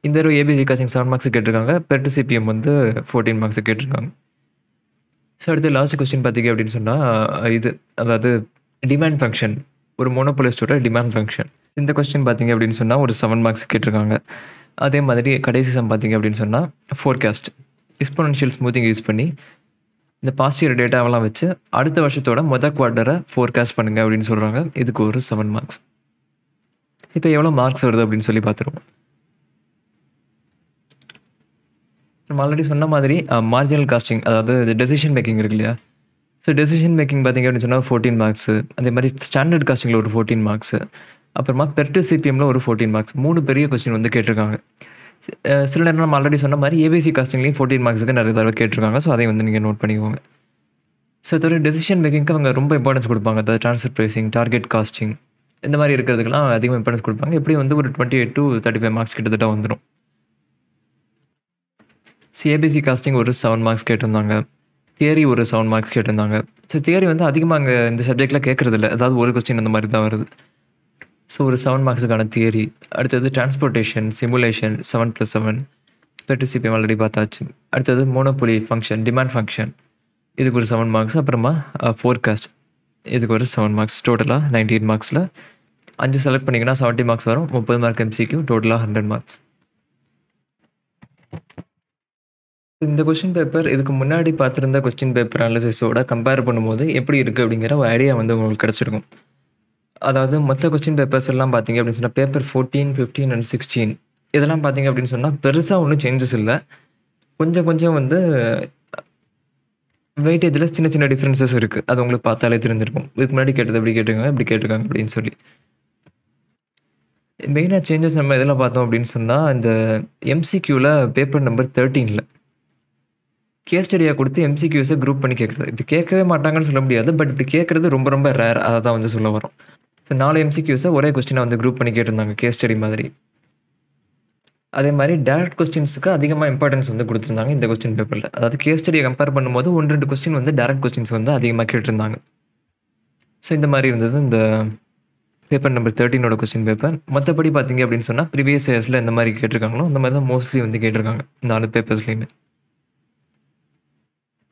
இந்த தடவை ஏபிசி காஸ்டிங் 7 மார்க்ஸ் கேட்டிருக்காங்க. பெட் சிபிஎம் வந்து 14 மார்க்ஸ் கேட்டிருக்காங்க. ஸோ அடுத்து லாஸ்ட் கொஸ்டின் பார்த்திங்க அப்படின்னு சொன்னால் இது, அதாவது டிமாண்ட் ஃபங்க்ஷன், ஒரு மோனோபோலிஸ்டோட டிமாண்ட் ஃபங்க்ஷன். இந்த கொஸ்டின் பார்த்திங்க அப்படின்னு சொன்னால் ஒரு 7 மார்க்ஸ் கேட்டிருக்காங்க. அதே மாதிரி கடைசி சம் பார்த்திங்க அப்படின்னு சொன்னால் ஃபோர்காஸ்ட், எக்ஸ்போனென்ஷியல் ஸ்மூத்திங் யூஸ் பண்ணி இந்த பாஸ்ட் இயர் டேட்டாவெல்லாம் வச்சு அடுத்த வருஷத்தோட குவார்ட்டரை ஃபோர்காஸ்ட் பண்ணுங்கள் அப்படின்னு சொல்கிறாங்க. இதுக்கு ஒரு 7 மார்க்ஸ். இப்போ எவ்வளோ மார்க்ஸ் வருது அப்படின்னு சொல்லி பார்த்துருவோம். நம்ம ஆல்ரெடி சொன்ன மாதிரி மார்ஜினல் காஸ்டிங், அதாவது டெசிஷன் மேக்கிங் இருக்கு இல்லையா. ஸோ டெசிஷன் மேக்கிங் பார்த்திங்க அப்படின்னு சொன்னால் 14 மார்க்ஸு. அதே மாதிரி ஸ்டாண்டர்ட் காஸ்டிங்கில் ஒரு 14 மார்க்ஸு. அப்புறமா பெர்ட் சிபிஎம்மில் ஒரு 14 மார்க்ஸ். 3 பெரிய கொஸ்டின் வந்து கேட்டிருக்காங்க. சில நேரம் நம்ம ஆல்ரெடி சொன்ன மாதிரி ஏபிசி காஸ்டிங்லேயும் 14 மார்க்ஸுக்கு நிறைய தடவை கேட்டிருக்காங்க. ஸோ அதையும் வந்து நீங்கள் நோட் பண்ணிக்கோங்க. ஸோ அதோட டெசிஷன் மேக்கிங்க்கு அவங்க ரொம்ப இம்பார்ட்டன்ஸ் கொடுப்பாங்க. அதாவது ட்ரான்ஸ்ஃபர் ப்ரைஸிங், டார்கெட் காஸ்டிங், இந்த மாதிரி இருக்கிறதுக்கெல்லாம் அதிகமாக இம்பார்ட்டன்ஸ் கொடுப்பாங்க. எப்படியும் வந்து ஒரு 28 to 35 மார்க்ஸ் கிட்டத்தட்ட வந்துடும். ஏபிசி காஸ்டிங் ஒரு 7 மார்க்ஸ் கேட்டிருந்தாங்க. தியரி ஒரு 7 மார்க்ஸ் கேட்டிருந்தாங்க. ஸோ தியரி வந்து அதிகமாக அங்கே இந்த சப்ஜெக்டில் கேட்குறதில்ல, அதாவது ஒரு கொஸ்டின் அந்த மாதிரி தான் வருது. ஸோ ஒரு 7 மார்க்ஸுக்கான தியரி. அடுத்தது டிரான்ஸ்போர்ட்டேஷன், சிமுலேஷன் 7+7, பெர்டிசிபியம் ஆல்ரெடி பார்த்தாச்சு. அடுத்தது மோனோபொலி ஃபங்க்ஷன், டிமாண்ட் ஃபங்க்ஷன், இதுக்கு ஒரு 7 மார்க்ஸ். அப்புறமா ஃபோர்காஸ்ட், இதுக்கு ஒரு 7 மார்க்ஸ். டோட்டலாக 98 மார்க்ஸில் 5 செலக்ட் பண்ணிங்கன்னா 70 மார்க்ஸ் வரும். 30 மார்க் எம்சிக்யூ, டோட்டலாக 100 மார்க்ஸ். இந்த கொஸ்டின் பேப்பர் இதுக்கு முன்னாடி பார்த்துருந்த கொஸ்டின் பேப்பர் அனாலிசிஸோட கம்பேர் பண்ணும்போது எப்படி இருக்குது அப்படிங்கிற ஒரு ஐடியா வந்து உங்களுக்கு கிடச்சிருக்கும். அதாவது மொத்த கொஸ்டின் பேப்பர்ஸ் எல்லாம் பார்த்தீங்க அப்படின்னு சொன்னால் பேப்பர் 14, 15 and 16 இதெல்லாம் பார்த்தீங்க அப்படின்னு சொன்னால் பெருசாக ஒன்றும் சேஞ்சஸ் இல்லை. கொஞ்சம் வந்து வெயிட்டேஜில் சின்ன சின்ன டிஃப்ரென்சஸ் இருக்குது. அது உங்களுக்கு பார்த்தாலே தெரிஞ்சிருக்கும். இதுக்கு முன்னாடி கேட்டது எப்படி கேட்டிருக்காங்க, இப்படி கேட்டிருக்காங்க அப்படின்னு சொல்லி. மெயினாக சேஞ்சஸ் நம்ம எதில் பார்த்தோம் அப்படின்னு சொன்னால், இந்த எம்சிக்யூவில் பேப்பர் நம்பர் 13 கேஸ் ஸ்டடியாக கொடுத்து எம்சிக்யூஸை குரூப் பண்ணி கேட்குறது. இப்படி கேட்கவே மாட்டாங்கன்னு சொல்ல முடியாது, பட் இப்படி கேட்குறது ரொம்ப ரொம்ப ரேர். அதை தான் வந்து சொல்ல வரும். இப்போ 4 எம்சிக்யூஸை ஒரே கொஸ்டினை வந்து குரூப் பண்ணி கேட்டிருந்தாங்க கேஸ் ஸ்டடி மாதிரி. அதே மாதிரி டேரக்ட் கொஸ்டின்ஸுக்கு அதிகமாக இம்பார்ட்டன்ஸ் வந்து கொடுத்துருந்தாங்க இந்த கொஸ்டின் பேப்பரில். அதாவது கேஸ் ஸ்டடியை கம்பேர் பண்ணும்போது 1-2 கொஸ்டின் வந்து டேரக்ட் கொஸ்டின்ஸ் வந்து அதிகமாக கேட்டிருந்தாங்க. ஸோ இந்த மாதிரி இருந்தது இந்த பேப்பர் நம்பர் 13 கொஸ்டின் பேப்பர். மற்றபடி பார்த்தீங்க அப்படின்னு சொன்னால் ப்ரீவியஸ் இயர்ஸில் எந்த மாதிரி கேட்டிருக்காங்களோ அந்த மாதிரி தான் மோஸ்ட்லி வந்து கேட்டிருக்காங்க 4 பேப்பர்ஸ்லேயுமே.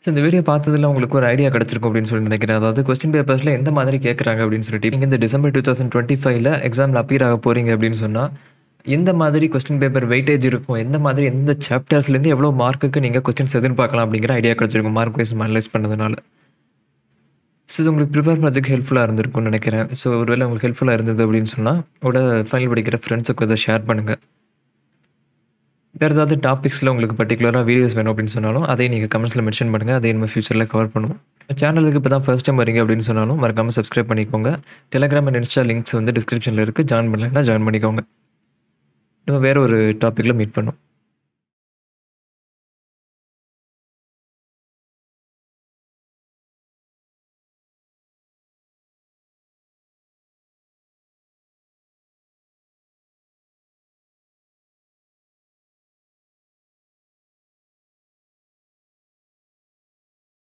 ஸோ இந்த வீடியோ பார்த்ததில் உங்களுக்கு ஒரு ஐடியா கிடச்சிருக்கும் அப்படின்னு சொல்லி நினைக்கிறேன். அதாவது கொஸ்டின் பேப்பர்ஸில் எந்த மாதிரி கேட்குறாங்க அப்படின்னு சொல்லிட்டு. நீங்கள் இந்த டிசம்பர் 2025 எக்ஸாமில் அப்பியர் ஆக போகிறீங்க அப்படின்னு சொன்னால் எந்த மாதிரி கொஸ்டின் பேப்பர் வெயிட்டேஜ் இருக்கும், எந்த மாதிரி எந்த சாப்டர்ஸ்லேருந்து எவ்வளோ மார்க்குக்கு நீங்கள் கொஸ்டின்ஸ் எதிர்பார்க்கலாம் அப்படிங்கிற ஐடியா கிடச்சிருக்கும் மார்க் வைஸ் அனலைஸ் பண்ணதுனால. ஸோ இது உங்களுக்கு ப்ரிப்பேர் பண்ணுறதுக்கு ஹெல்ப்ஃபுல்லாக இருந்திருக்கும்னு நினைக்கிறேன். ஸோ ஒருவேளை உங்களுக்கு ஹெல்ப்ஃபுல்லாக இருந்தது அப்படின்னு சொன்னால் ஃபைனல் படிக்கிற ஃப்ரெண்ட்ஸுக்கு அதை ஷேர் பண்ணுங்கள். வேறு ஏதாவது டாபிக்ஸில் உங்களுக்கு பர்டிகுலராக வீடியோஸ் வேணும் அப்படின்னு சொன்னாலும் அதையும் நீங்கள் கமெண்ட்ஸில் மென்ஷன் பண்ணுங்கள். அதை நம்ம ஃபியூச்சரில் கவர் பண்ணுவோம். சேனலுக்கு இப்போ தான் ஃபர்ஸ்ட் டைம் வரீங்க அப்படின்னு சொன்னாலும் மறக்காமல் சப்ஸ்கிரைப் பண்ணிக்கோங்க. டெலிகிராம் அண்ட் இன்ஸ்டா லிங்க்ஸ் வந்து டிஸ்கிரிப்ஷனில் இருக்குது. ஜாயின் பண்ணலைன்னா ஜாயின் பண்ணிக்கோங்க. நம்ம வேறு ஒரு டாப்பிக்கில் மீட் பண்ணுவோம்.